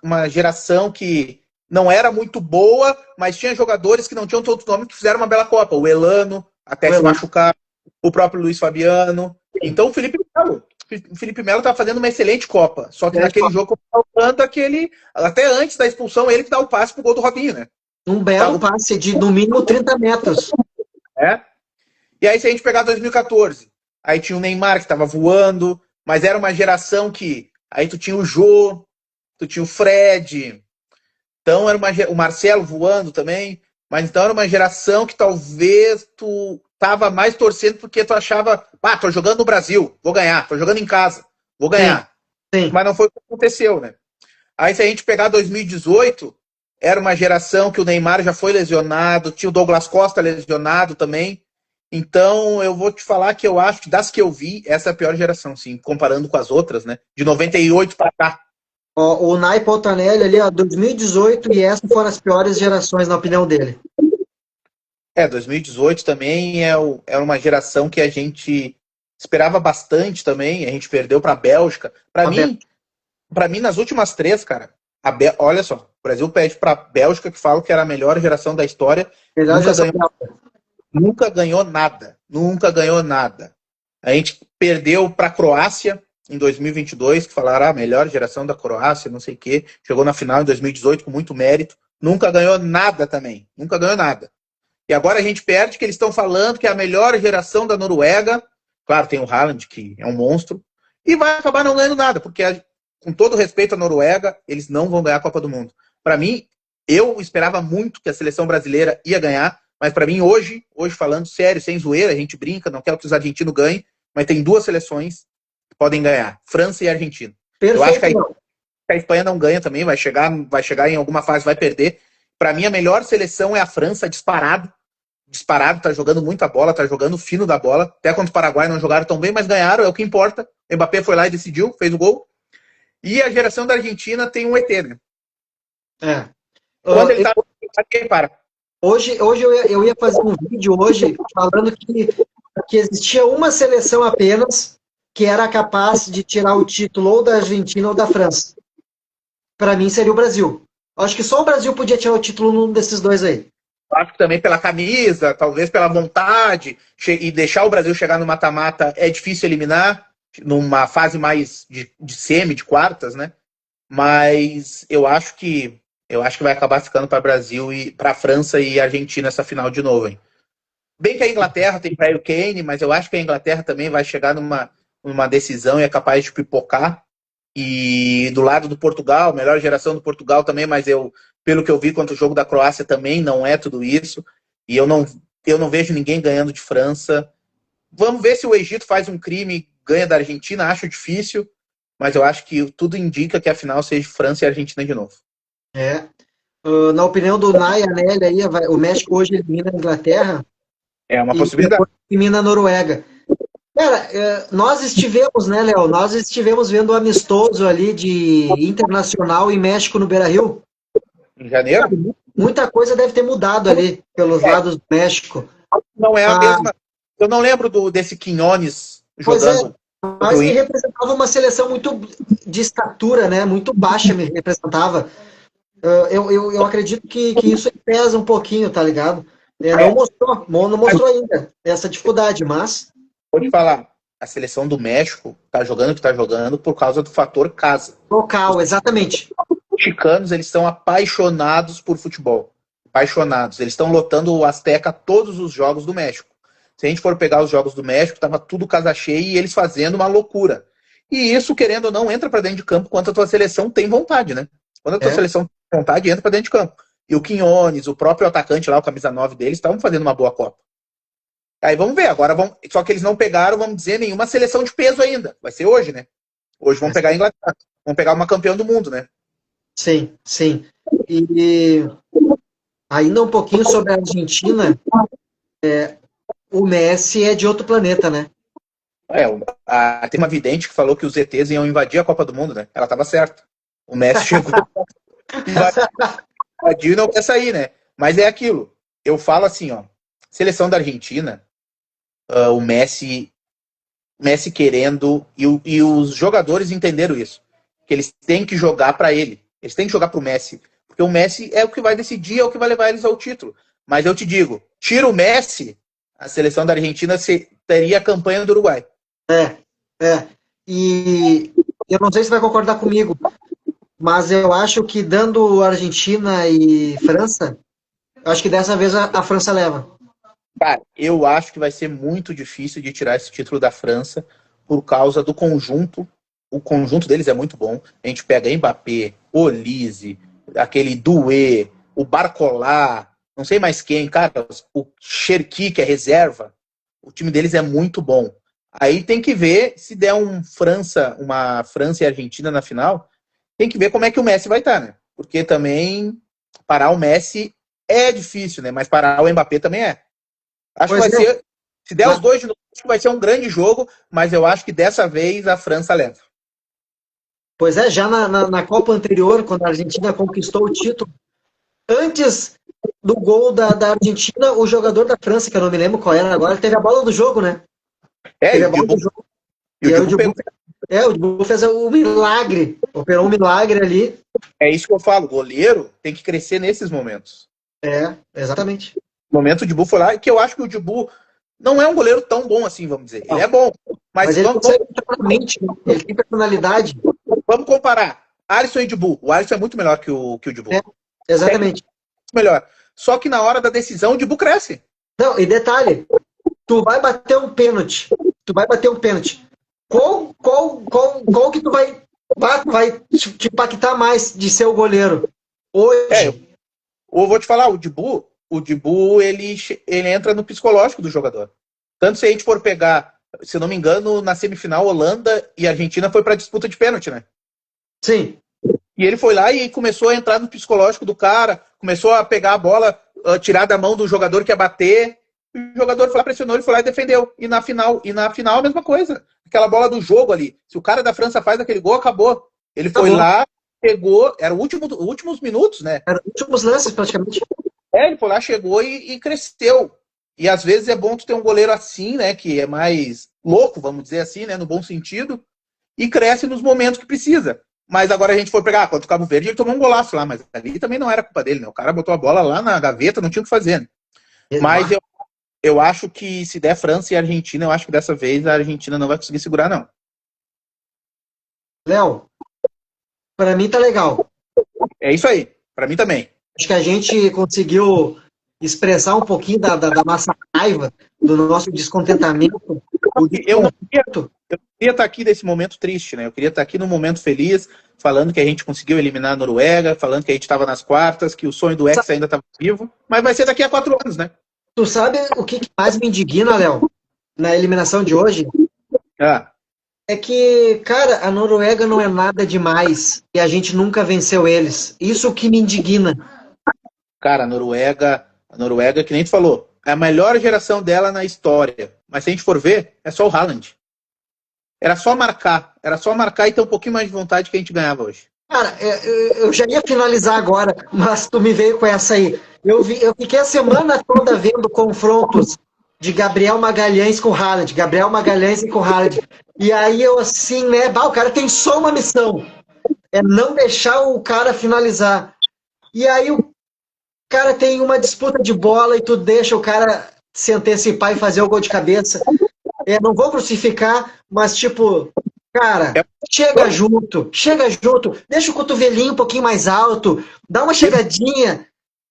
uma geração que não era muito boa, mas tinha jogadores que não tinham todos os nomes que fizeram uma bela Copa. O Elano, até se machucar, o próprio Luiz Fabiano. Então o Felipe Melo tá fazendo uma excelente Copa. Só que naquele jogo faltando até antes da expulsão, ele que dá o passe pro gol do Robinho, né? Um belo passe de no mínimo 30 metros. É. E aí se a gente pegar 2014, aí tinha o Neymar que tava voando, mas era uma geração que aí tu tinha o Jô, tu tinha o Fred, então era o Marcelo voando também, mas então era uma geração que talvez tu tava mais torcendo porque tu achava, tô jogando no Brasil, vou ganhar, tô jogando em casa, vou ganhar. Sim. Mas não foi o que aconteceu, né? Aí se a gente pegar 2018, era uma geração que o Neymar já foi lesionado, tinha o Douglas Costa lesionado também. Então eu vou te falar que eu acho que das que eu vi, essa é a pior geração, sim, comparando com as outras, né? De 98 para cá. O Nai Pontanelli ali, 2018 e essa foram as piores gerações, na opinião dele. 2018 também é uma geração que a gente esperava bastante também. A gente perdeu para a Bélgica. Para mim, nas últimas três, cara, olha só, o Brasil perde para a Bélgica, que fala que era a melhor geração da história. Nunca ganhou nada. Nunca ganhou nada. A gente perdeu para a Croácia em 2022, que falaram a melhor geração da Croácia, não sei o quê. Chegou na final em 2018 com muito mérito. Nunca ganhou nada também. Nunca ganhou nada. E agora a gente perde, que eles estão falando que é a melhor geração da Noruega. Claro, tem o Haaland, que é um monstro. E vai acabar não ganhando nada, porque, com todo respeito à Noruega, eles não vão ganhar a Copa do Mundo. Para mim, eu esperava muito que a seleção brasileira ia ganhar, mas para mim, hoje falando sério, sem zoeira, a gente brinca, não quero que os argentinos ganhem, mas tem duas seleções que podem ganhar, França e Argentina. Perfeito. Eu acho que a Espanha não ganha também, vai chegar em alguma fase, vai perder. Para mim, a melhor seleção é a França, disparado, tá jogando muita bola, tá jogando fino da bola. Até contra o Paraguai não jogaram tão bem, mas ganharam, é o que importa. O Mbappé foi lá e decidiu, fez o gol. E a geração da Argentina tem um ET, né? Quando ele tá quem para? Hoje eu ia fazer um vídeo hoje falando que existia uma seleção apenas que era capaz de tirar o título ou da Argentina ou da França. Para mim seria o Brasil. Acho que só o Brasil podia tirar o título num desses dois aí. Acho que também pela camisa, talvez pela vontade, e deixar o Brasil chegar no mata-mata é difícil eliminar, numa fase mais de semi, de quartas, né? Mas eu acho que vai acabar ficando para Brasil e para França e Argentina essa final de novo, hein? Bem que a Inglaterra tem Harry Kane, mas eu acho que a Inglaterra também vai chegar numa decisão e é capaz de pipocar. E do lado do Portugal, melhor geração do Portugal também, mas pelo que eu vi quanto o jogo da Croácia também não é tudo isso. E eu não vejo ninguém ganhando de França. Vamos ver se o Egito faz um crime e ganha da Argentina, acho difícil, mas eu acho que tudo indica que a final seja França e Argentina de novo. Na opinião do Nai Anelli, aí, o México hoje elimina a Inglaterra. É uma possibilidade. Elimina a Noruega. Cara, nós estivemos, né, Léo? Nós estivemos vendo o amistoso ali de Internacional e México no Beira-Rio. Em janeiro? Muita coisa deve ter mudado ali, pelos lados do México. Não é a mesma. Eu não lembro desse Quinones jogando. Mas me representava uma seleção muito de estatura, né? Muito baixa me representava. Eu acredito que isso pesa um pouquinho, tá ligado? Não mostrou ainda essa dificuldade, mas... Vou te falar, a seleção do México tá jogando o que tá jogando por causa do fator casa. Local, exatamente. Os mexicanos, eles estão apaixonados por futebol. Apaixonados. Eles estão lotando o Azteca todos os jogos do México. Se a gente for pegar os jogos do México, tava tudo casa cheia e eles fazendo uma loucura. E isso, querendo ou não, entra para dentro de campo quando a tua seleção tem vontade, né? Quando a tua seleção tem vontade, entra para dentro de campo. E o Quinones, o próprio atacante lá, o camisa 9 deles, estavam fazendo uma boa Copa. Aí vamos ver, agora só que eles não pegaram, vamos dizer, nenhuma seleção de peso ainda. Vai ser hoje, né? Hoje vão pegar a Inglaterra. Vão pegar uma campeã do mundo, né? Sim, sim. E ainda um pouquinho sobre a Argentina, o Messi é de outro planeta, né? Tem uma vidente que falou que os ETs iam invadir a Copa do Mundo, né? Ela estava certa. O Messi chegou, invadiu e não quer sair, né? Mas é aquilo. Eu falo assim, ó. Seleção da Argentina, o Messi Messi querendo, e os jogadores entenderam isso, que eles têm que jogar para ele, eles têm que jogar para o Messi, porque o Messi é o que vai decidir, é o que vai levar eles ao título. Mas eu te digo, tira o Messi, a seleção da Argentina teria a campanha do Uruguai. É. E eu não sei se vai concordar comigo, mas eu acho que dando Argentina e França, eu acho que dessa vez a França leva. Cara, eu acho que vai ser muito difícil de tirar esse título da França por causa do conjunto. O conjunto deles é muito bom. A gente pega Mbappé, Olise, aquele Doué, o Barcola, não sei mais quem, cara, o Cherki, que é reserva. O time deles é muito bom. Aí tem que ver se der uma França e Argentina na final, tem que ver como é que o Messi vai estar, né? Porque também parar o Messi é difícil, né? Mas parar o Mbappé também é. Acho que Pois vai é, ser, se der os dois de novo, acho que vai ser um grande jogo, mas eu acho que dessa vez a França leva. pois é, já na Copa anterior, quando a Argentina conquistou o título, antes do gol da Argentina, o jogador da França, que eu não me lembro qual era agora, teve a bola do jogo, né? É, Teve a bola do jogo. E E o aí o Dibu Dibu, pegou. o Dibu fez o milagre, operou um milagre ali. É isso que eu falo, o goleiro tem que crescer nesses momentos. Exatamente. O momento o Dibu foi lá, e que eu acho que o Dibu não é um goleiro tão bom assim, vamos dizer. Ele Não, é bom, mas mas ele consegue internamente, né? Ele tem personalidade. vamos comparar. Alisson e Dibu. O Alisson é muito melhor que o É, Dibu. exatamente. Muito melhor. Só que na hora da decisão, o Dibu cresce. Não, e detalhe, tu vai bater um pênalti. Tu vai bater um pênalti. Qual que tu vai te impactar mais de ser o goleiro? É, Hoje. eu vou te falar, o Dibu ele entra no psicológico do jogador. Tanto se a gente for pegar, se eu não me engano, na semifinal, Holanda e Argentina foi para disputa de pênalti, né? Sim. E ele foi lá e começou a entrar no psicológico do cara, começou a pegar a bola, tirar da mão do jogador que ia bater. O jogador foi lá, pressionou, ele foi lá e defendeu. E na final a mesma coisa. Aquela bola do jogo ali. Se o cara da França faz aquele gol, acabou. Ele foi Acabou. lá, pegou, era o últimos minutos, né? Eram os últimos lances, praticamente. Ele foi lá, chegou e cresceu. E às vezes é bom tu ter um goleiro assim, né? Que é mais louco, vamos dizer assim, né? No bom sentido, e cresce nos momentos que precisa. Mas agora a gente foi pegar contra o Cabo Verde, ele tomou um golaço lá, mas ali também não era culpa dele, né? O cara botou a bola lá na gaveta, não tinha o que fazer. Né? Mas eu acho que se der França e Argentina, eu acho que dessa vez a Argentina não vai conseguir segurar, não. Léo, para mim tá legal. É isso aí, para mim também. Acho que a gente conseguiu expressar um pouquinho da nossa raiva, do nosso descontentamento. O Eu não desconforto. queria estar aqui nesse momento triste, né? Eu queria estar aqui no momento feliz, falando que a gente conseguiu eliminar a Noruega, falando que a gente estava nas quartas, que o sonho do Hexa ainda estava vivo, mas vai ser daqui a 4 anos, né? Tu sabe o que mais me indigna, Léo, na eliminação de hoje? Ah, É que, cara, a Noruega não é nada demais e a gente nunca venceu eles. Isso que me indigna. cara, a Noruega, que nem tu falou, é a melhor geração dela na história. Mas se a gente for ver, é só o Haaland. Era só marcar e ter um pouquinho mais de vontade que a gente ganhava hoje. Cara, eu já ia finalizar agora, mas tu me veio com essa aí. Eu fiquei a semana toda vendo confrontos de Gabriel Magalhães com Haaland, Gabriel Magalhães com Haaland. E aí eu assim, né, o cara tem só uma missão, é não deixar o cara finalizar. E aí o cara tem uma disputa de bola e tu deixa o cara se antecipar e fazer o gol de cabeça. Não vou crucificar, mas tipo, cara, É, chega junto, deixa o cotovelinho um pouquinho mais alto, dá uma chegadinha.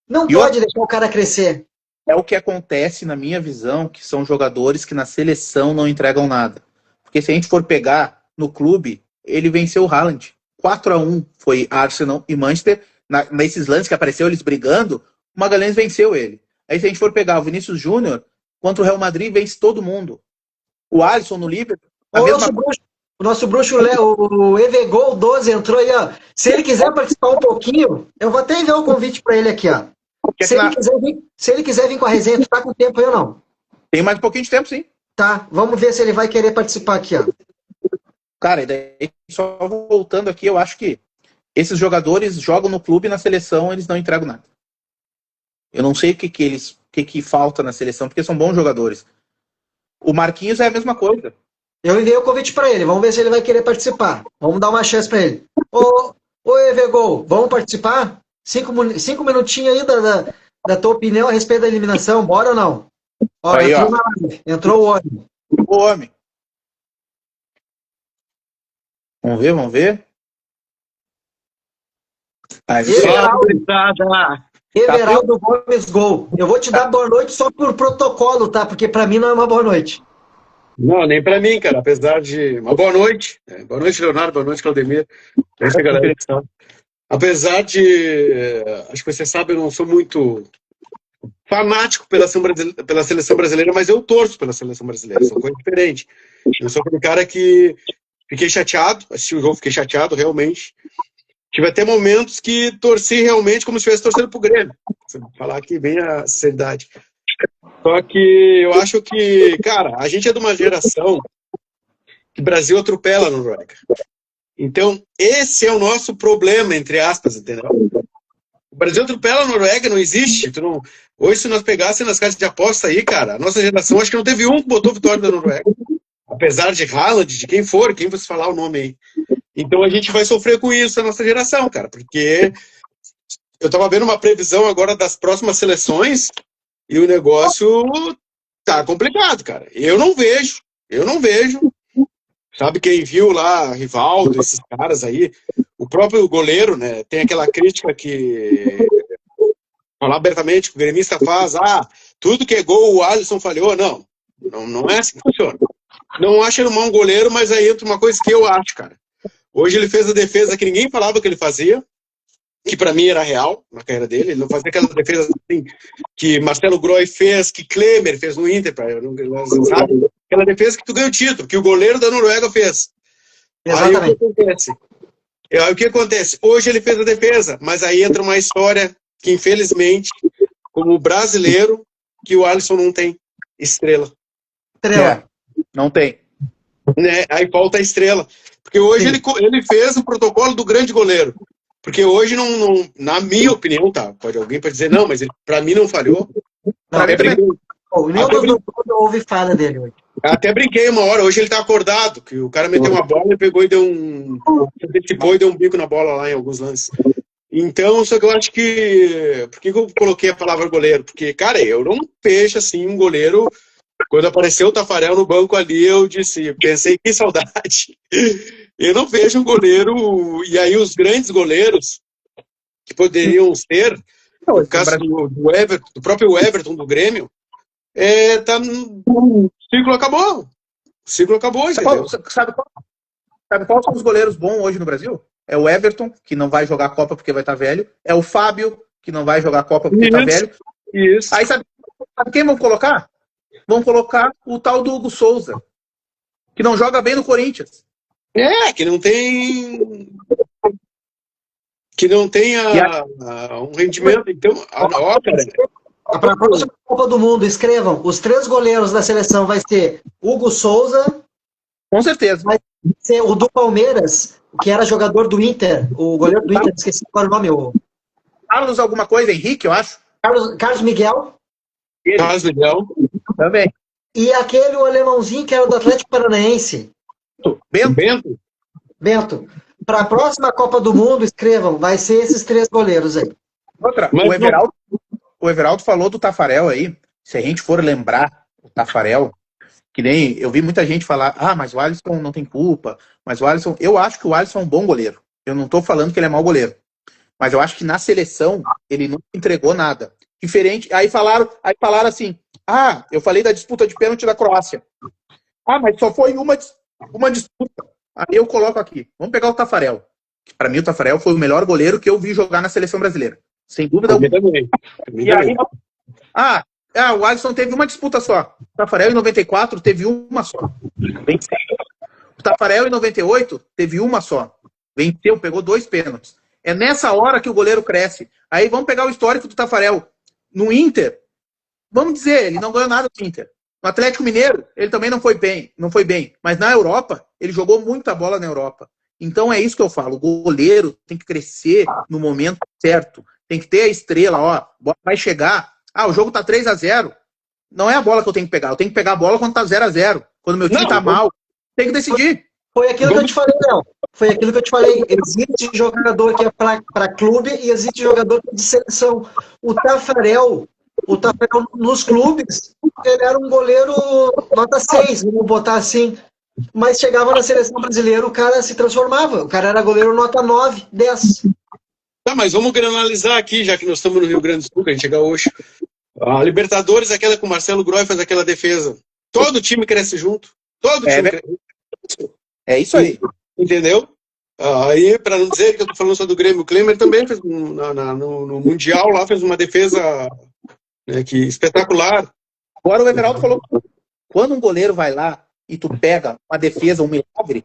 Não e outra, pode deixar o cara crescer. é o que acontece, na minha visão, que são jogadores que na seleção não entregam nada. Porque se a gente for pegar no clube, ele venceu o Haaland. 4-1 foi Arsenal e Manchester. Nesses lances que apareceu eles brigando, o Magalhães venceu ele. Aí se a gente for pegar o Vinícius Júnior, contra o Real Madrid, vence todo mundo. O Alisson no Liverpool, a mesma coisa. O nosso bruxo Léo, o Evegol 12 entrou aí, ó. Se ele quiser participar um pouquinho, eu vou até enviar o convite para ele aqui, ó. Se ele quiser vir com a resenha, tu tá com tempo aí ou não? Tem mais um pouquinho de tempo, sim. Tá, vamos ver se ele vai querer participar aqui, ó. Cara, e daí, só voltando aqui, eu acho que esses jogadores jogam no clube e na seleção eles não entregam nada. Eu não sei o que falta na seleção, porque são bons jogadores. O Marquinhos é a mesma coisa. Eu enviei o convite para ele. Vamos ver se ele vai querer participar. Vamos dar uma chance para ele. Ô Evegol, vamos participar? 5 minutinhos aí da tua opinião a respeito da eliminação. Bora ou não? Ó, Aí, ó. entrou o homem. O homem. Vamos ver, vamos ver. Everaldo Gomes Gol. Eu vou te dar boa noite só por protocolo, tá? Porque para mim não é uma boa noite. Não, nem pra mim, cara. Apesar de... Uma boa noite. Boa noite, Leonardo. Boa noite, Claudemir. Boa noite, galera que está. Apesar de... Acho que você sabe, eu não sou muito fanático pela seleção brasileira, mas eu torço pela seleção brasileira. São coisas diferentes. Eu sou aquele cara que fiquei chateado, assisti o jogo, fiquei chateado, realmente. Tive até momentos que torci realmente como se estivesse torcendo pro Grêmio. Vou falar aqui bem a sinceridade. Só que eu acho que, cara, a gente é de uma geração que o Brasil atropela a Noruega. Então, esse é o nosso problema, entre aspas, entendeu? O Brasil atropela a Noruega, não existe. Hoje, se nós pegássemos nas casas de aposta aí, cara, a nossa geração, acho que não teve um que botou vitória da Noruega. Apesar de Haaland, de quem for, quem você falar o nome aí. Então, a gente vai sofrer com isso, a nossa geração, cara, porque eu tava vendo uma previsão agora das próximas seleções e o negócio tá complicado, cara. Eu não vejo. Sabe quem viu lá, Rivaldo, esses caras aí, o próprio goleiro, né, tem aquela crítica que, falar abertamente, que o gremista faz, tudo que é gol o Alisson falhou. Não é assim que funciona. Não acho ele um mau goleiro, mas aí entra uma coisa que eu acho, cara. Hoje ele fez a defesa que ninguém falava que ele fazia, que pra mim era real na carreira dele. Ele não fazia aquela defesa assim, que Marcelo Groy fez, que Klemer fez no Inter, sabe? Aquela defesa que tu ganha o título, que o goleiro da Noruega fez. Exatamente. Aí o que acontece? Hoje ele fez a defesa, mas aí entra uma história que, infelizmente, como brasileiro, que o Alisson não tem estrela. Não tem. Né? Aí falta a estrela. Porque hoje ele fez o protocolo do grande goleiro. Porque hoje, na minha opinião, tá? Alguém pode dizer, não, mas pra mim não falhou. Não houve falha dele hoje. Até brinquei uma hora, hoje ele tá acordado, que o cara meteu uma bola e pegou e deu um bico na bola lá em alguns lances. Então, só que eu acho que... Por que eu coloquei a palavra goleiro? Porque, cara, eu não vejo assim um goleiro... Quando apareceu o Taffarel no banco ali, eu pensei, que saudade. Eu não vejo um goleiro... E aí os grandes goleiros que poderiam ser, no caso do próprio Everton do Grêmio, o ciclo acabou. O ciclo acabou, entendeu? Sabe qual são os goleiros bons hoje no Brasil? É o Everton, que não vai jogar a Copa porque vai estar velho. É o Fábio, que não vai jogar a Copa porque está velho. Isso. Aí sabe quem vão colocar? Vão colocar o tal do Hugo Souza, que não joga bem no Corinthians. Que não tem... Que não tenha um rendimento. Então, para a próxima Copa do Mundo, escrevam: os 3 goleiros da seleção vai ser Hugo Souza. Com certeza. Vai ser o do Palmeiras, que era jogador do Inter, o goleiro do Inter, esqueci qual é o nome. Carlos alguma coisa, Henrique, eu acho. Carlos Miguel. Carlos Miguel. Também. E o alemãozinho que era do Atlético Paranaense. Bento. Para a próxima Copa do Mundo, escrevam: vai ser esses 3 goleiros aí. O Everaldo falou do Taffarel aí. Se a gente for lembrar o Taffarel, que nem eu vi muita gente falar, mas o Alisson não tem culpa, mas o Alisson... Eu acho que o Alisson é um bom goleiro. Eu não tô falando que ele é mau goleiro. Mas eu acho que na seleção ele não entregou nada. Diferente. Aí falaram assim, eu falei da disputa de pênalti da Croácia. Mas só foi uma disputa. Aí eu coloco aqui. Vamos pegar o Taffarel. Para mim o Taffarel foi o melhor goleiro que eu vi jogar na seleção brasileira. Sem dúvida alguma. E aí, o Alisson teve uma disputa só. O Taffarel em 94 teve uma só. Venceu. O Taffarel em 98 teve uma só. Venceu, pegou 2 pênaltis. É nessa hora que o goleiro cresce. Aí vamos pegar o histórico do Taffarel. No Inter, vamos dizer, ele não ganhou nada do Inter. No Atlético Mineiro, ele também não foi bem. Mas na Europa, ele jogou muita bola na Europa. Então é isso que eu falo. O goleiro tem que crescer no momento certo. Tem que ter a estrela, vai chegar. O jogo tá 3-0. Não é a bola que eu tenho que pegar. Eu tenho que pegar a bola quando tá 0-0. Quando meu time tá mal. tem que decidir. Foi aquilo que eu te falei, Léo. Foi aquilo que eu te falei. Existe jogador que é para clube e existe jogador que é de seleção. O Tafarel nos clubes, ele era um goleiro nota 6, vamos botar assim. Mas chegava na seleção brasileira, o cara se transformava. O cara era goleiro nota 9, 10. Tá, mas vamos analisar aqui, já que nós estamos no Rio Grande do Sul, que a gente chega hoje. A Libertadores, aquela com o Marcelo Groy faz aquela defesa. Todo time cresce junto. Todo time cresce. É isso aí. Entendeu? Aí, para não dizer que eu tô falando só do Grêmio, o Klemer também fez no Mundial lá, fez uma defesa, né, que espetacular. Agora o Everaldo falou, quando um goleiro vai lá e tu pega uma defesa, um milagre,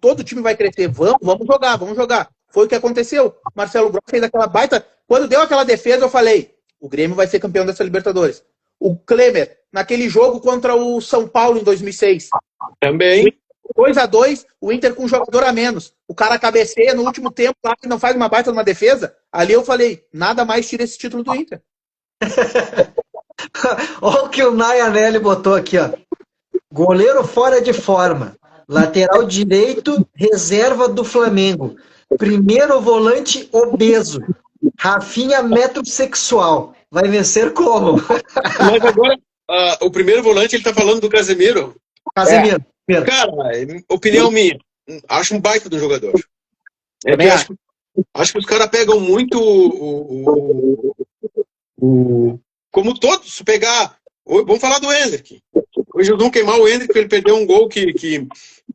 todo o time vai crescer. Vamos jogar. Foi o que aconteceu. Marcelo Gross fez aquela baita. Quando deu aquela defesa, eu falei, o Grêmio vai ser campeão dessa Libertadores. O Klemer, naquele jogo contra o São Paulo em 2006. Também. 2-2, o Inter com um jogador a menos. O cara cabeceia no último tempo lá e não faz uma baita numa defesa. Ali eu falei, nada mais tira esse título do Inter. Olha o que o Nayanelli botou aqui, ó. Goleiro fora de forma. Lateral direito, reserva do Flamengo. Primeiro volante obeso. Rafinha metrosexual. Vai vencer como? Mas agora, o primeiro volante, ele tá falando do Casemiro. Casemiro. Cara, opinião minha. Acho um baita do jogador. Acho que os caras pegam muito como todos, se pegar. Vamos falar do Endrick. Hoje eu não queimar o Endrick, ele perdeu um gol que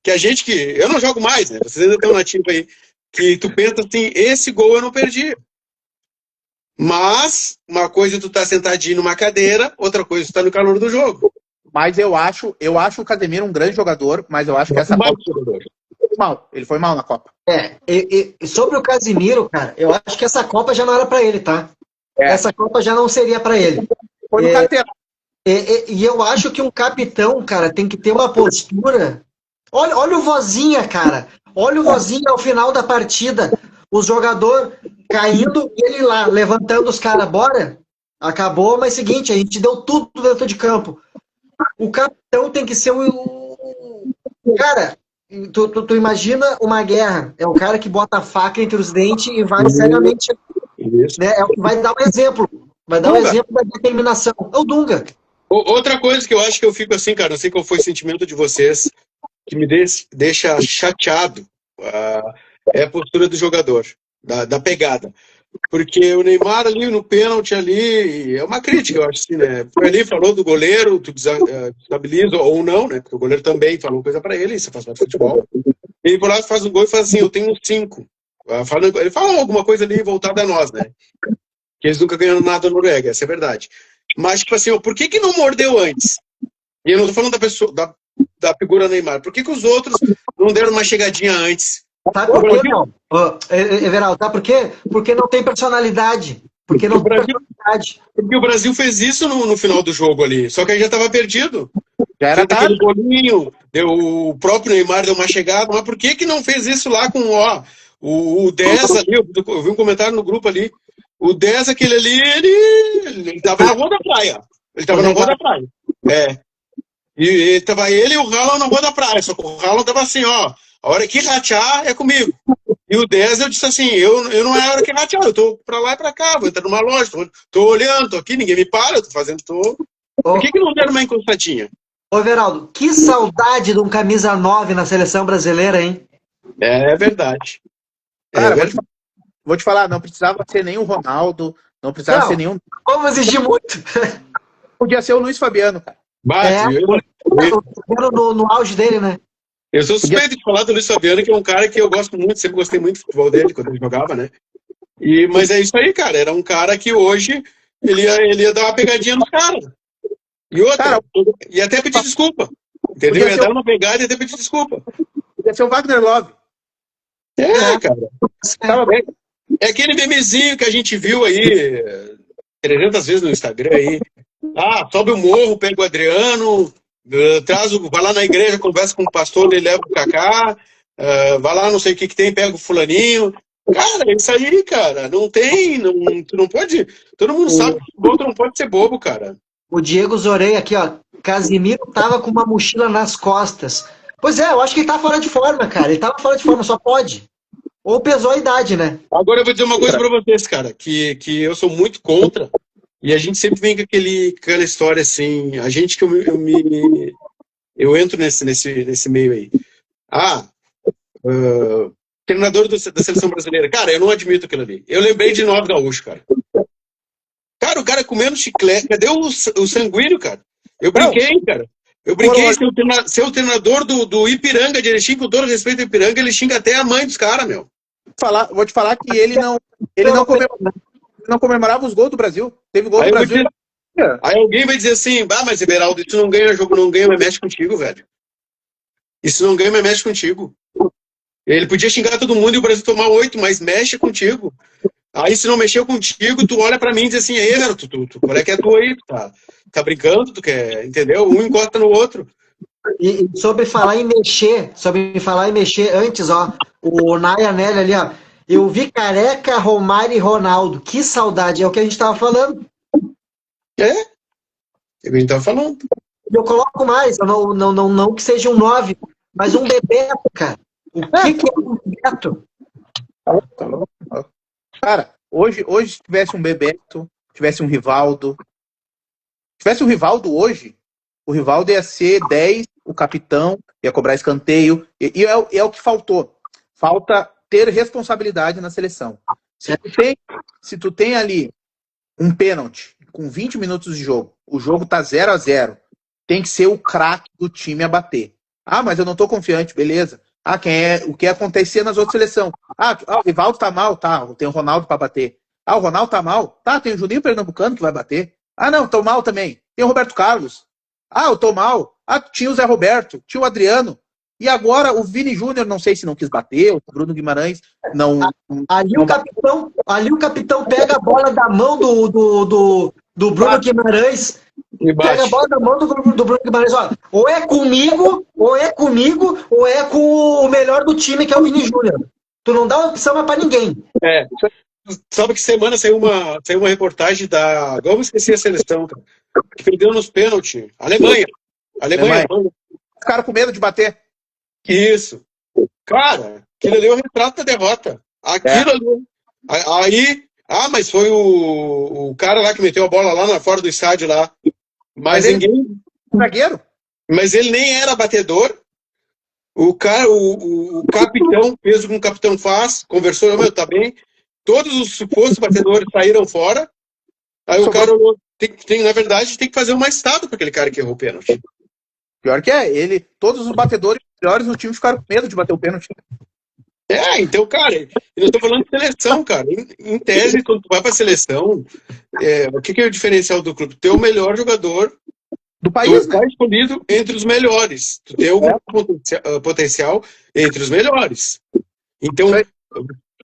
a gente que. Eu não jogo mais, né? Vocês ainda estão nativo aí. Que tu pensa assim, esse gol eu não perdi. Mas, uma coisa é tu tá sentadinho numa cadeira, outra coisa é tu tá no calor do jogo. Mas eu acho o Casemiro um grande jogador, mas eu acho que essa Copa ele foi mal na Copa. E sobre o Casemiro, cara, eu acho que essa Copa já não era pra ele, tá? Essa Copa já não seria pra ele. Foi no carteiro. E eu acho que um capitão, cara, tem que ter uma postura. Olha o Vozinha, cara. Olha o Vozinha ao final da partida. O jogador caindo e ele lá, levantando os caras. Bora. Acabou, mas seguinte, a gente deu tudo dentro de campo. O capitão tem que ser Cara, tu imagina uma guerra. É o cara que bota a faca entre os dentes e vai seriamente. Né? É o que vai dar um exemplo. Vai dar um exemplo da determinação. É o Dunga. Outra coisa que eu acho que eu fico assim, cara, não sei qual foi o sentimento de vocês, que me deixa chateado, é a postura do jogador, da pegada. Porque o Neymar ali no pênalti ali, é uma crítica, eu acho assim, né? Foi ali, falou do goleiro, tu desestabiliza ou não, né? Porque o goleiro também falou coisa pra ele, isso faz parte do futebol. Ele por lá faz um gol e faz assim, eu tenho 5. Ele fala alguma coisa ali voltada a nós, né? Que eles nunca ganharam nada na Noruega, essa é verdade. Mas, tipo assim, por que não mordeu antes? E eu não tô falando da pessoa, da figura Neymar. Por que os outros não deram uma chegadinha antes? Sabe por quê, não? Everaldo, sabe por quê? Porque não tem personalidade. Porque não tem personalidade. Porque o Brasil fez isso no final do jogo ali. Só que aí já estava perdido. Já era tarde. Aquele bolinho, o próprio Neymar deu uma chegada. Mas por que não fez isso lá com o 10 ali? Eu vi um comentário no grupo ali. O 10, aquele ali, ele tava na rua da praia. Ele tava na rua da praia. E tava ele e o Haaland na rua da praia. Só que o Haaland tava assim, ó. A hora que ratear é comigo. E o 10 eu disse assim, eu não é a hora que ratear, eu tô pra lá e pra cá, vou entrar numa loja, tô olhando, tô aqui, ninguém me para, eu tô fazendo, Por que não deram uma encostadinha? Ô, Everaldo, que saudade de um camisa 9 na seleção brasileira, hein? É verdade. Cara, vou te falar, não precisava ser nenhum Ronaldo, não precisava ser nenhum... Vamos exigir muito. Podia ser o Luiz Fabiano, cara. No auge dele, né? Eu sou suspeito de falar do Luiz Fabiano, que é um cara que eu gosto muito, sempre gostei muito do futebol dele, quando ele jogava, né? Mas é isso aí, cara. Era um cara que hoje ele ia dar uma pegadinha nos caras. E outra, cara, e até pedir desculpa. Entendeu? Ia dar uma pegada e até pedir desculpa. Podia ser o Wagner Love. Cara. É aquele memezinho que a gente viu aí 300 vezes no Instagram aí. Sobe o morro, pega o Adriano... vai lá na igreja, conversa com o pastor, ele leva o Kaká, vai lá, não sei o que tem, pega o fulaninho. Cara, isso aí, cara, não tem, tu não pode, todo mundo sabe que o outro não pode ser bobo, cara. O Diego Zorei aqui, ó, Casimiro tava com uma mochila nas costas, Pois é, eu acho que ele tá fora de forma, cara. Ele tava fora de forma, só pode. Ou pesou a idade, né? Agora eu vou dizer uma coisa pra vocês, cara, que eu sou muito contra, e a gente sempre vem com aquela história assim, a gente que eu entro nesse meio aí. Ah, treinador da seleção brasileira. Cara, eu não admito aquilo ali. Eu lembrei de Nove Gaúcho, cara. Cara, o cara comendo chiclete. Cadê o sanguíneo, cara? Eu brinquei, cara. Eu brinquei, ser o treinador do Ipiranga de Erechim, com todo respeito ao Ipiranga, ele xinga até a mãe dos caras, meu. Vou te falar que ele não comemorava os gols do Brasil. Teve gol do Brasil. Aí alguém vai dizer assim, mas Everaldo, isso não ganha jogo, não ganha, mas mexe contigo, velho. Isso não ganha, mas mexe contigo. Ele podia xingar todo mundo e o Brasil tomar 8, mas mexe contigo. Aí se não mexeu contigo, tu olha pra mim e diz assim, aí, garoto, qual é que é tu aí? Tá brincando, tu quer, entendeu? Um encosta no outro. E sobre falar em mexer, antes, ó, o Naya Nelly ali, ó, eu vi Careca, Romário e Ronaldo. Que saudade, é o que a gente tava falando. É o que a gente tava falando. Eu coloco mais, eu não que seja um 9, mas um Bebeto, cara. O que é um Bebeto? Cara, hoje se tivesse um Bebeto, tivesse um Rivaldo. Se tivesse um Rivaldo hoje, o Rivaldo ia ser 10, o capitão, ia cobrar escanteio. E é o que faltou. Falta ter responsabilidade na seleção. Se tu tem ali um pênalti com 20 minutos de jogo, o jogo tá 0-0, tem que ser o craque do time a bater. Ah, mas eu não tô confiante, beleza. Ah, o que acontecia nas outras seleções? O Rivaldo tá mal, tá, tem o Ronaldo para bater. Ah, o Ronaldo tá mal, tá, tem o Juninho Pernambucano que vai bater. Ah, não, tô mal também. Tem o Roberto Carlos. Ah, eu tô mal. Ah, tinha o Zé Roberto, tinha o Adriano. E agora o Vini Júnior, não sei se não quis bater, o Bruno Guimarães não. Ali o capitão pega a bola da mão do Bruno Guimarães. Pega a bola da mão do Bruno Guimarães. Ó, ou é comigo, ou é com o melhor do time, que é o Vini Júnior. Tu não dá opção mais pra ninguém. Sabe que semana saiu uma reportagem da. Agora eu esqueci a seleção, cara, que perdeu nos pênaltis. Alemanha. Ficaram com medo de bater. Isso. Cara, aquilo ali é o retrato da derrota. Aquilo ali. Aí. Mas foi o cara lá que meteu a bola lá fora do estádio lá. Mas ninguém. Zagueiro. Mas ele nem era batedor. O cara, o capitão, fez o que um capitão faz, conversou, tá bem. Todos os supostos batedores saíram fora. Aí o cara na verdade, tem que fazer uma estátua para aquele cara que errou o pênalti. Pior que todos os batedores melhores no time ficaram com medo de bater o pênalti. Então, cara, eu tô falando de seleção, cara. Em tese, quando tu vai pra seleção, o que é o diferencial do clube? Ter o melhor jogador do país, né? Escolhido entre os melhores. Tu tem algum potencial entre os melhores. Então,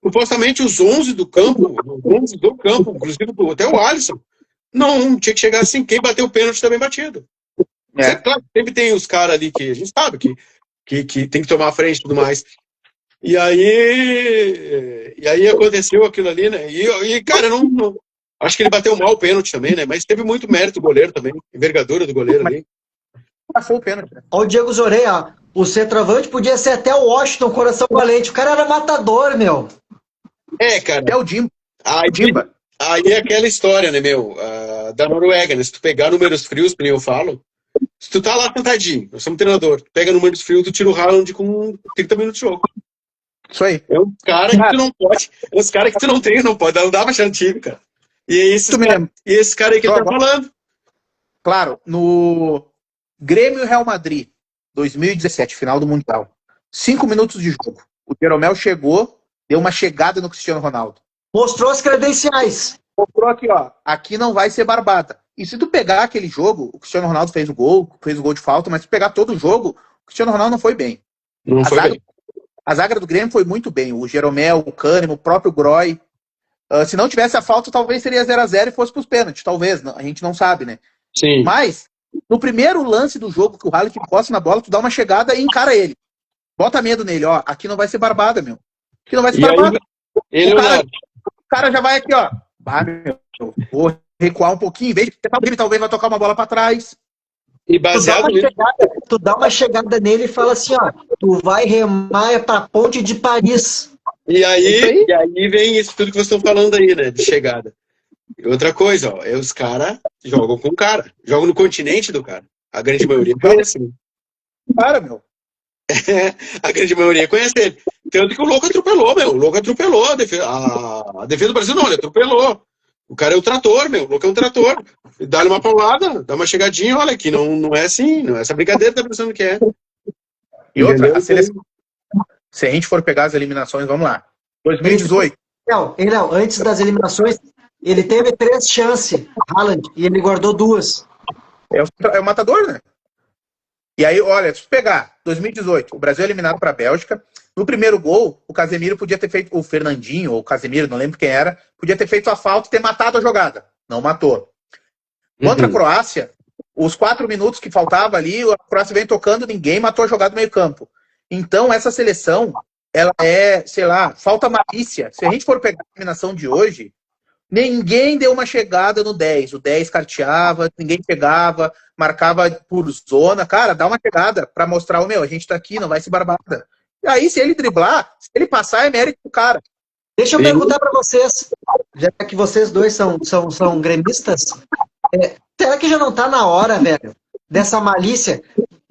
supostamente os 11 do campo, inclusive até o Alisson, não tinha que chegar assim, quem bateu o pênalti também batido. Claro, sempre tem os caras ali que a gente sabe que tem que tomar a frente e tudo mais. E aí aconteceu aquilo ali, né? E cara, não acho que ele bateu mal o pênalti também, né? Mas teve muito mérito do goleiro também, envergadura do goleiro ali. Passou o pênalti. Olha o Diego Zoreia, o centroavante podia ser até o Washington Coração Valente. O cara era matador, meu. Cara. É o Dimba. Aí é aquela história, né, meu? Da Noruega, né? Se tu pegar números frios, como eu falo, se tu tá lá sentadinho, eu sou um treinador, tu pega números frios, tu tira o Haaland com 30 minutos de jogo. Isso aí. É um cara que tu não pode. É uns caras que tu não tem, não pode. Não dá pra achar no time, cara. E é esse cara aí que ele tá falando. Claro, no Grêmio e Real Madrid, 2017, final do Mundial. 5 minutos de jogo. O Jeromel chegou, deu uma chegada no Cristiano Ronaldo. Mostrou as credenciais. Mostrou aqui, ó. Aqui não vai ser barbada. E se tu pegar aquele jogo, o Cristiano Ronaldo fez o gol de falta, mas se tu pegar todo o jogo, o Cristiano Ronaldo não foi bem. A zaga do Grêmio foi muito bem. O Jeromel, o Kahneman, o próprio Groy. Se não tivesse a falta, talvez seria 0-0 e fosse pros pênaltis. Talvez, a gente não sabe, né? Sim. Mas, no primeiro lance do jogo, que o Haaland encosta na bola, tu dá uma chegada e encara ele. Bota medo nele, ó. Aqui não vai ser barbada, meu. Aqui não vai ser barbada. O cara já vai aqui, ó. Vou recuar um pouquinho. Em vez de tentar o Grêmio, talvez vai tocar uma bola pra trás. E baseado nisso. Tu dá uma chegada nele e fala assim, ó, tu vai remar pra Ponte de Paris. E aí vem isso tudo que vocês estão falando aí, né? De chegada. E outra coisa, ó, os caras jogam com o cara. Jogam no continente do cara. A grande maioria conhece. Para, meu. A grande maioria conhece ele. Tanto que o louco atropelou, meu. O louco atropelou. A defesa do Brasil não, ele atropelou. O cara é o trator, meu. O louco é um trator. Dá-lhe uma paulada, dá uma chegadinha, olha, que não é assim, não é essa brincadeira que tá pensando que é. E outra, a seleção. Se a gente for pegar as eliminações, vamos lá. 2018. Não, antes das eliminações, ele teve 3 chances, Haaland, e ele guardou 2. É o matador, né? E aí, olha, se pegar 2018, o Brasil é eliminado para a Bélgica. No primeiro gol, o Casemiro podia ter feito, o Fernandinho, ou o Casemiro, não lembro quem era, podia ter feito a falta e ter matado a jogada. Não matou. Contra a Croácia, os 4 minutos que faltava ali, a Croácia vem tocando, ninguém matou a jogada no meio campo. Então, essa seleção, ela é, sei lá, falta malícia. Se a gente for pegar a eliminação de hoje, ninguém deu uma chegada no 10. O 10 carteava, ninguém pegava, marcava por zona. Cara, dá uma chegada pra mostrar o meu, a gente tá aqui, não vai se barbada. E aí, se ele driblar, se ele passar, é mérito do cara. Deixa eu perguntar pra vocês, já que vocês dois são gremistas, será que já não tá na hora, velho, dessa malícia?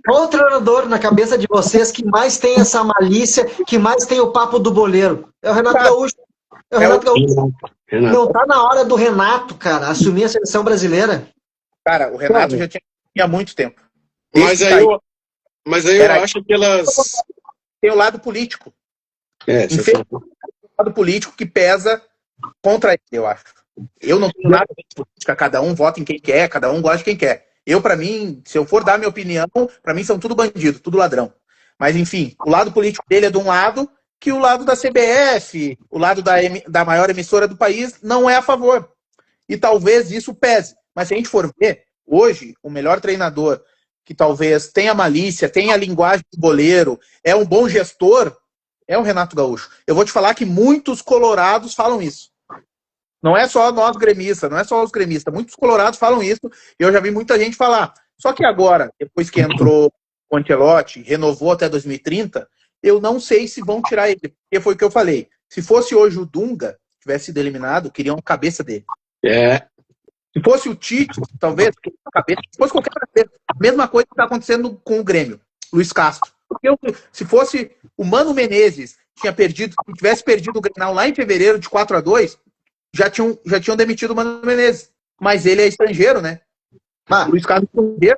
Qual o treinador na cabeça de vocês que mais tem essa malícia, que mais tem o papo do boleiro? É o Renato Gaúcho. É o Renato Gaúcho. Não tá na hora do Renato, cara, assumir a seleção brasileira? Cara, o Renato já tinha há muito tempo. Mas aí eu acho que elas... Tem o lado político. Infelizmente, o lado político que pesa contra ele, eu acho. Eu não tenho nada de política, cada um vota em quem quer, cada um gosta de quem quer. Eu, pra mim, se eu for dar minha opinião, pra mim são tudo bandido, tudo ladrão. Mas, enfim, o lado político dele é de um lado, que o lado da CBF, o lado da maior emissora do país, não é a favor. E talvez isso pese. Mas se a gente for ver, hoje, o melhor treinador que talvez tenha malícia, tenha a linguagem do goleiro, é um bom gestor, é o Renato Gaúcho. Eu vou te falar que muitos colorados falam isso. Não é só nós gremistas, não é só os gremistas. Muitos colorados falam isso, e eu já vi muita gente falar. Só que agora, depois que entrou o Ancelotti, renovou até 2030, eu não sei se vão tirar ele. Porque foi o que eu falei. Se fosse hoje o Dunga, tivesse sido eliminado, queriam a cabeça dele. Se fosse o Tite, talvez, a cabeça. Se fosse qualquer cabeça. A mesma coisa que está acontecendo com o Grêmio, Luiz Castro. Se fosse o Mano Menezes, tivesse perdido o Grenal lá em fevereiro de 4-2, já tinham demitido o Mano Menezes. Mas ele é estrangeiro, né? O Luiz Castro é estrangeiro.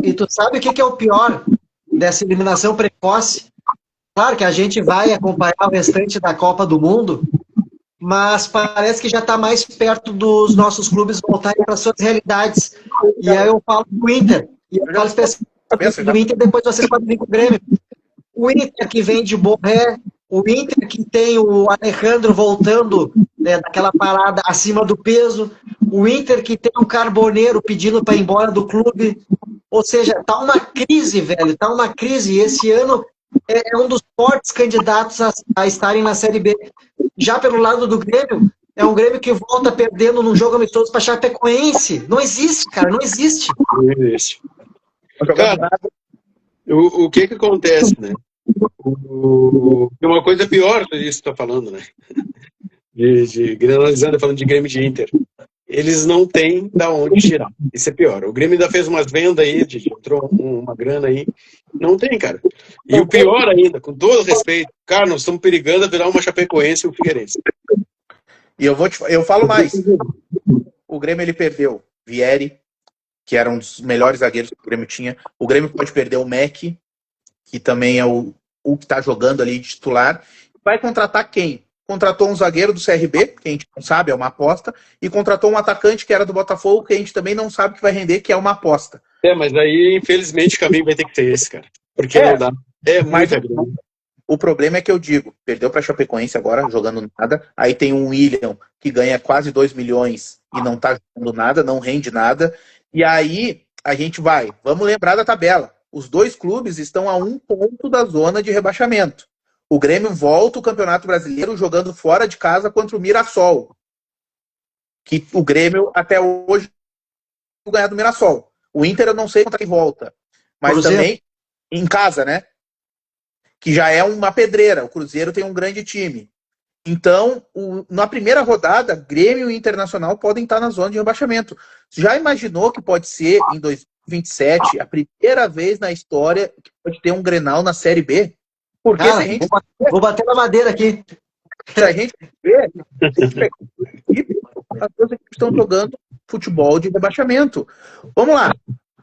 E tu sabe o que é o pior dessa eliminação precoce? Claro que a gente vai acompanhar o restante da Copa do Mundo, mas parece que já está mais perto dos nossos clubes voltarem para suas realidades. E aí eu falo do Inter. E eu falo especialmente do Inter, depois vocês podem vir com o Grêmio. O Inter que vem de Borré, o Inter que tem o Alejandro voltando, né, daquela parada acima do peso, o Inter que tem o Carboneiro pedindo para ir embora do clube. Ou seja, tá uma crise, velho, tá uma crise. E esse ano é um dos fortes candidatos a estarem na Série B. Já pelo lado do Grêmio, é um Grêmio que volta perdendo num jogo amistoso para Chapecoense. Não existe, cara, não existe. Não existe. Cara, o que acontece, né? Tem uma coisa pior disso que você tá falando, né? Analisando, falando de Grêmio e de Inter. Eles não têm da onde tirar. Isso é pior. O Grêmio ainda fez umas vendas aí, entrou uma grana aí. Não tem, cara. E o pior ainda, com todo respeito, cara, nós estamos perigando a virar uma Chapecoense e o Figueirense. E eu falo mais. O Grêmio, ele perdeu Vieri, que era um dos melhores zagueiros que o Grêmio tinha. O Grêmio pode perder o Mac, que também é o que está jogando ali de titular. Vai contratar quem? Contratou um zagueiro do CRB, que a gente não sabe, é uma aposta, e contratou um atacante que era do Botafogo, que a gente também não sabe que vai render, que é uma aposta. Mas aí, infelizmente, o caminho vai ter que ser esse, cara. Porque não dá. Muito grande. O problema é que eu digo, perdeu para Chapecoense agora, jogando nada. Aí tem um William que ganha quase 2 milhões e não tá jogando nada, não rende nada. E aí a gente vamos lembrar da tabela. Os dois clubes estão a 1 ponto da zona de rebaixamento. O Grêmio volta o Campeonato Brasileiro jogando fora de casa contra o Mirassol. Que o Grêmio até hoje não ganhou do Mirassol. O Inter eu não sei contra quem volta, mas Cruzeiro. também em casa, né? Que já é uma pedreira. O Cruzeiro tem um grande time. Então, na primeira rodada, Grêmio e Internacional podem estar na zona de rebaixamento. Já imaginou que pode ser, em 2027, a primeira vez na história que pode ter um Grenal na Série B? Porque Cara, se a gente, vou bater na madeira aqui. se a gente ver, tem que pegar as duas equipes estão jogando futebol de rebaixamento. Vamos lá.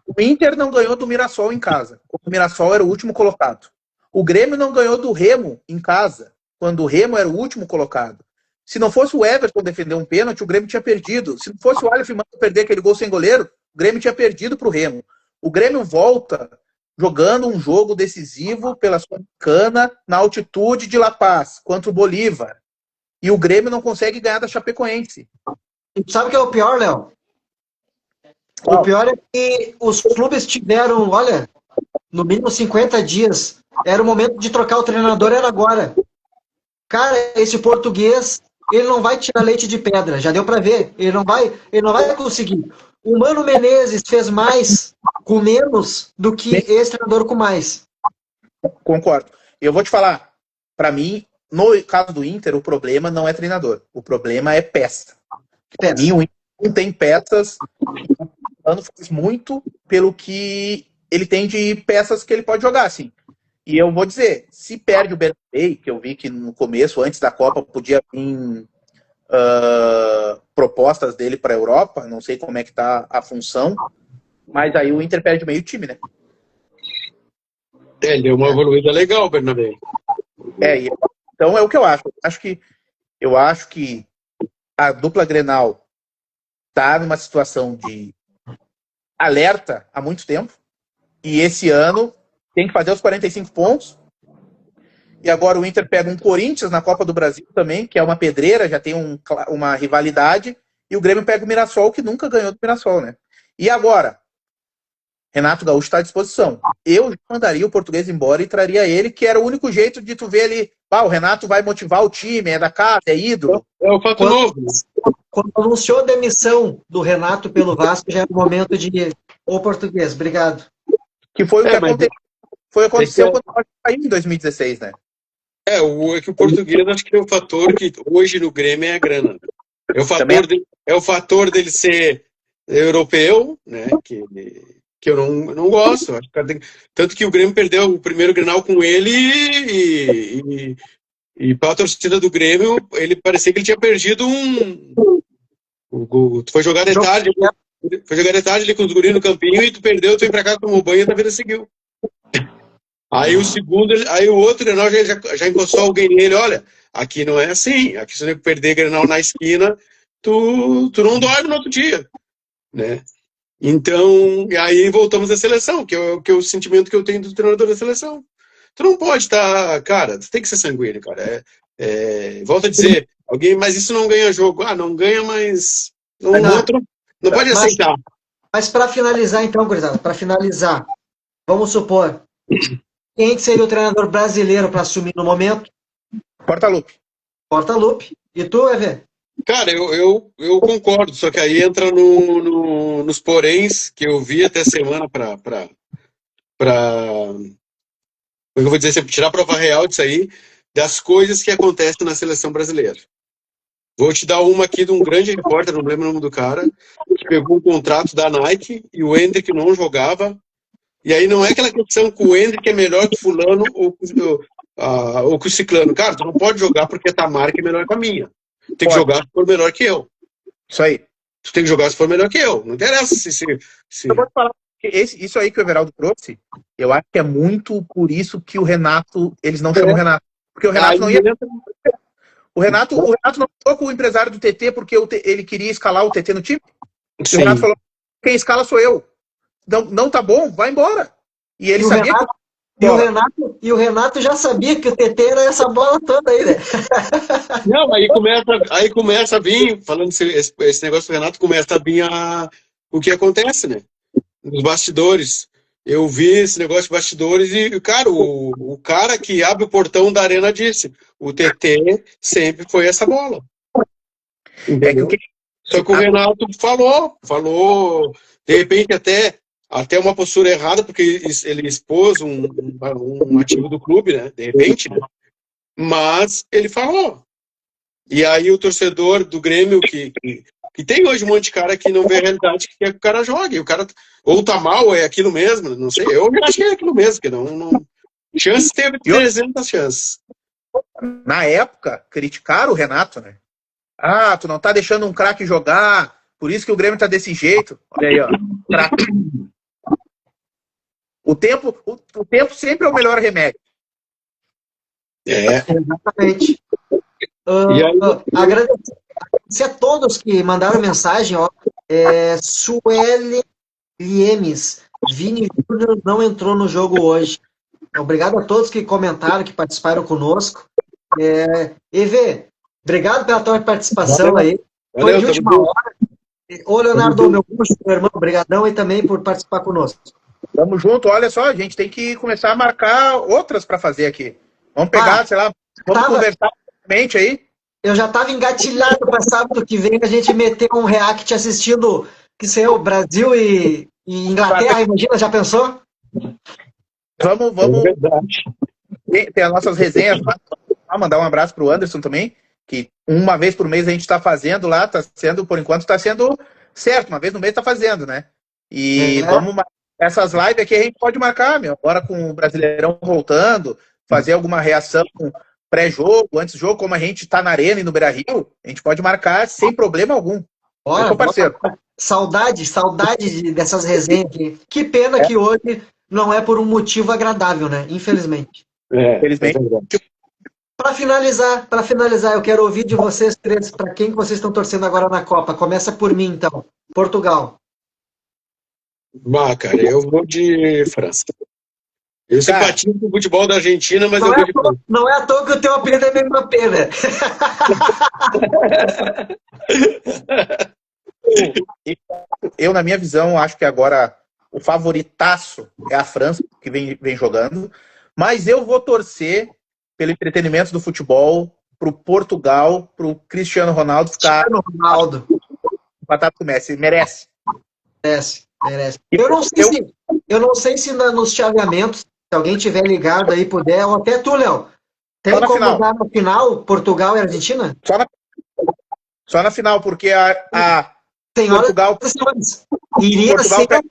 O Inter não ganhou do Mirassol em casa. O Mirassol era o último colocado. O Grêmio não ganhou do Remo em casa, quando o Remo era o último colocado. Se não fosse o Everton defender um pênalti, o Grêmio tinha perdido. Se não fosse o Aleph Manga perder aquele gol sem goleiro, o Grêmio tinha perdido para o Remo. O Grêmio volta jogando um jogo decisivo pela Sul-Americana na altitude de La Paz, contra o Bolívar. E o Grêmio não consegue ganhar da Chapecoense. E sabe o que é o pior, Léo? O pior é que os clubes tiveram, olha, no mínimo 50 dias. Era o momento de trocar o treinador, era agora. Cara, esse português, ele não vai tirar leite de pedra, já deu pra ver. Ele não vai conseguir. O Mano Menezes fez mais com menos do que esse treinador com mais. Concordo. Eu vou te falar, para mim, no caso do Inter, o problema não é treinador. O problema é peça. Para mim, o Inter não tem peças. O ano faz muito pelo que ele tem de peças que ele pode jogar, assim. E eu vou dizer, se perde o Bernabéu, que eu vi que no começo, antes da Copa, podia vir propostas dele para a Europa, não sei como é que tá a função, mas aí o Inter perde meio time, né? Ele deu uma evoluída legal, Bernabéu. Então é o que eu acho. Eu acho que a dupla Grenal tá numa situação de alerta há muito tempo, e esse ano tem que fazer os 45 pontos. E agora o Inter pega um Corinthians na Copa do Brasil também, que é uma pedreira, já tem uma rivalidade. E o Grêmio pega o Mirassol, que nunca ganhou do Mirassol, né? E agora? Renato Gaúcho está à disposição. Eu mandaria o Português embora e traria ele, que era o único jeito de tu ver ali, o Renato vai motivar o time, é da casa, é ídolo. É o fato novo. Quando anunciou a demissão do Renato pelo Vasco, já é o momento de... Ô, Português, obrigado. Que foi o que aconteceu quando o Vasco caiu em 2016, né? É que o português acho que é o fator que hoje no Grêmio é a grana. É o fator dele ser europeu, né? Que eu não gosto. Acho que tanto que o Grêmio perdeu o primeiro Grenal com ele e para a torcida do Grêmio, ele parecia que ele tinha perdido tu foi jogar de tarde. Foi jogar de tarde ali com os guris no campinho e tu perdeu, tu veio pra cá, tomou banho e a vida seguiu. Aí o segundo, aí o outro Grenal já encostou alguém nele, olha, aqui não é assim, aqui se você perder Grenal na esquina, tu não dorme no outro dia, né? Então, e aí voltamos à seleção, que é o sentimento que eu tenho do treinador da seleção. Tu não pode estar, cara, tu tem que ser sanguíneo, cara. Volto a dizer, mas isso não ganha jogo. Não ganha, mas não pode aceitar. Mas para finalizar, então, gurizada, vamos supor, quem que seria o treinador brasileiro para assumir no momento? Portaluppi. E tu, Ever? Cara, eu concordo, só que aí entra nos poréns que eu vi até semana para como eu vou dizer, tirar a prova real disso aí, das coisas que acontecem na seleção brasileira. Vou te dar uma aqui de um grande repórter, não lembro o nome do cara, que pegou um contrato da Nike e o Endrick não jogava. E aí não é aquela questão que o Endrick é melhor que o fulano ou que o ciclano. Cara, tu não pode jogar porque a tua marca é melhor que a minha. Tem que jogar se for melhor que eu. Isso aí. Tu tem que jogar se for melhor que eu. Não interessa se... Eu vou te falar que isso aí que o Everaldo trouxe, eu acho que é muito por isso que o Renato, eles não chamam o Renato. Porque o Renato não ia... O Renato não falou com o empresário do TT porque ele queria escalar o TT no time. Sim. O Renato falou, quem escala sou eu. Não tá bom, vai embora. E ele sabia o Renato já sabia que o TT era essa bola toda aí, né? Não, aí começa a vir, falando esse negócio do Renato, começa a vir o que acontece, né? Nos bastidores. Eu vi esse negócio de bastidores e, cara, o cara que abre o portão da arena disse, o TT sempre foi essa bola. Só que o Renato falou, de repente até até uma postura errada, porque ele expôs um ativo do clube, né? De repente, né? Mas ele falou. E aí o torcedor do Grêmio, que tem hoje um monte de cara que não vê a realidade, que quer que o cara jogue. O cara ou tá mal, ou é aquilo mesmo, não sei. Eu acho que é aquilo mesmo, que não... Chances teve 300 chances. Na época, criticaram o Renato, né? Ah, tu não tá deixando um craque jogar, por isso que o Grêmio tá desse jeito. Olha aí, ó. Craque. O tempo sempre é o melhor remédio. Exatamente. Agradecer a todos que mandaram mensagem. Ó. Sueli Liemes. Vini Júnior não entrou no jogo hoje. Obrigado a todos que comentaram, que participaram conosco. EV, obrigado pela tua participação aí. Foi de última hora. Ô, Leonardo, meu irmão, obrigadão aí também por participar conosco. Tamo junto. Olha só, a gente tem que começar a marcar outras para fazer aqui. Vamos pegar, sei lá, vamos conversar aí. Eu já estava engatilhado para sábado que vem a gente meter um react assistindo, que sei o Brasil e Inglaterra, imagina, já pensou? Vamos. Tem as nossas resenhas lá. Mandar um abraço pro Anderson também, que uma vez por mês a gente está fazendo lá, por enquanto está sendo certo, uma vez no mês está fazendo, né? E essas lives aqui a gente pode marcar, agora com o Brasileirão voltando, fazer alguma reação pré-jogo, antes do jogo, como a gente está na Arena e no Beira-Rio, a gente pode marcar sem problema algum. Eu sou parceiro. Saudade dessas resenhas aqui. Que pena que hoje não é por um motivo agradável, né? Infelizmente. Infelizmente. Para finalizar, eu quero ouvir de vocês três, para quem que vocês estão torcendo agora na Copa. Começa por mim, então. Portugal. Cara, eu vou de França. Eu simpatizo com o futebol da Argentina, mas eu vou de França. Não é à toa que o teu apelido é Mbappé, né? Eu, na minha visão, acho que agora o favoritaço é a França, que vem jogando. Mas eu vou torcer pelo entretenimento do futebol, pro Portugal, pro Cristiano Ronaldo ficar... Cristiano Ronaldo. Empatado com o Messi. Merece. Eu não sei se nos chaveamentos, se alguém tiver ligado aí, puder, ou até tu, Léo, tem como dar no final Portugal e Argentina? Só na final, porque Portugal iria Portugal ser...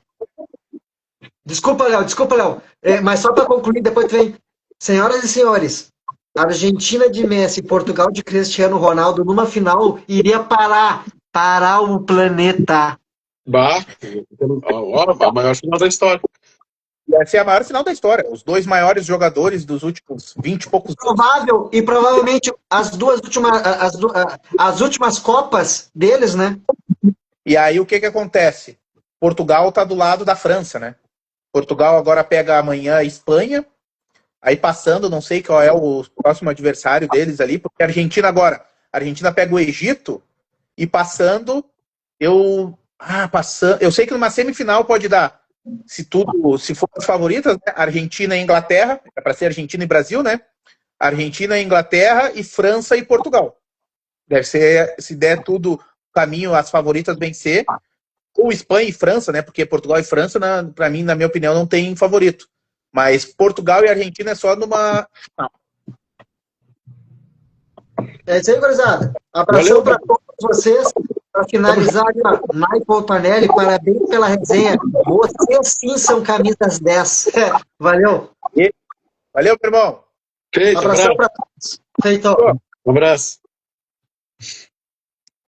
Desculpa, Léo. Mas só para concluir, depois tu vem. Senhoras e senhores, Argentina de Messi, Portugal de Cristiano Ronaldo numa final iria parar o planeta. A maior final da história. Vai ser a maior final da história. Os dois maiores jogadores dos últimos 20 e poucos anos. E provavelmente as últimas Copas deles, né? E aí o que acontece? Portugal tá do lado da França, né? Portugal agora pega amanhã a Espanha, aí passando, não sei qual é o próximo adversário deles ali, porque a Argentina pega o Egito, e passando, eu sei que numa semifinal pode dar, se for as favoritas, né? Argentina e Inglaterra, é para ser Argentina e Brasil, né? Argentina e Inglaterra e França e Portugal. Deve ser, se der tudo caminho, as favoritas vencer, ou Espanha e França, né? Porque Portugal e França, para mim, na minha opinião, não tem favorito. Mas Portugal e Argentina é só numa... É isso aí, gurizada. Abração para todos vocês. Para finalizar, Michael Panelli, parabéns pela resenha. Vocês sim são camisas 10. Valeu. Valeu, meu irmão. Feito, abração para todos. Feito. Um abraço.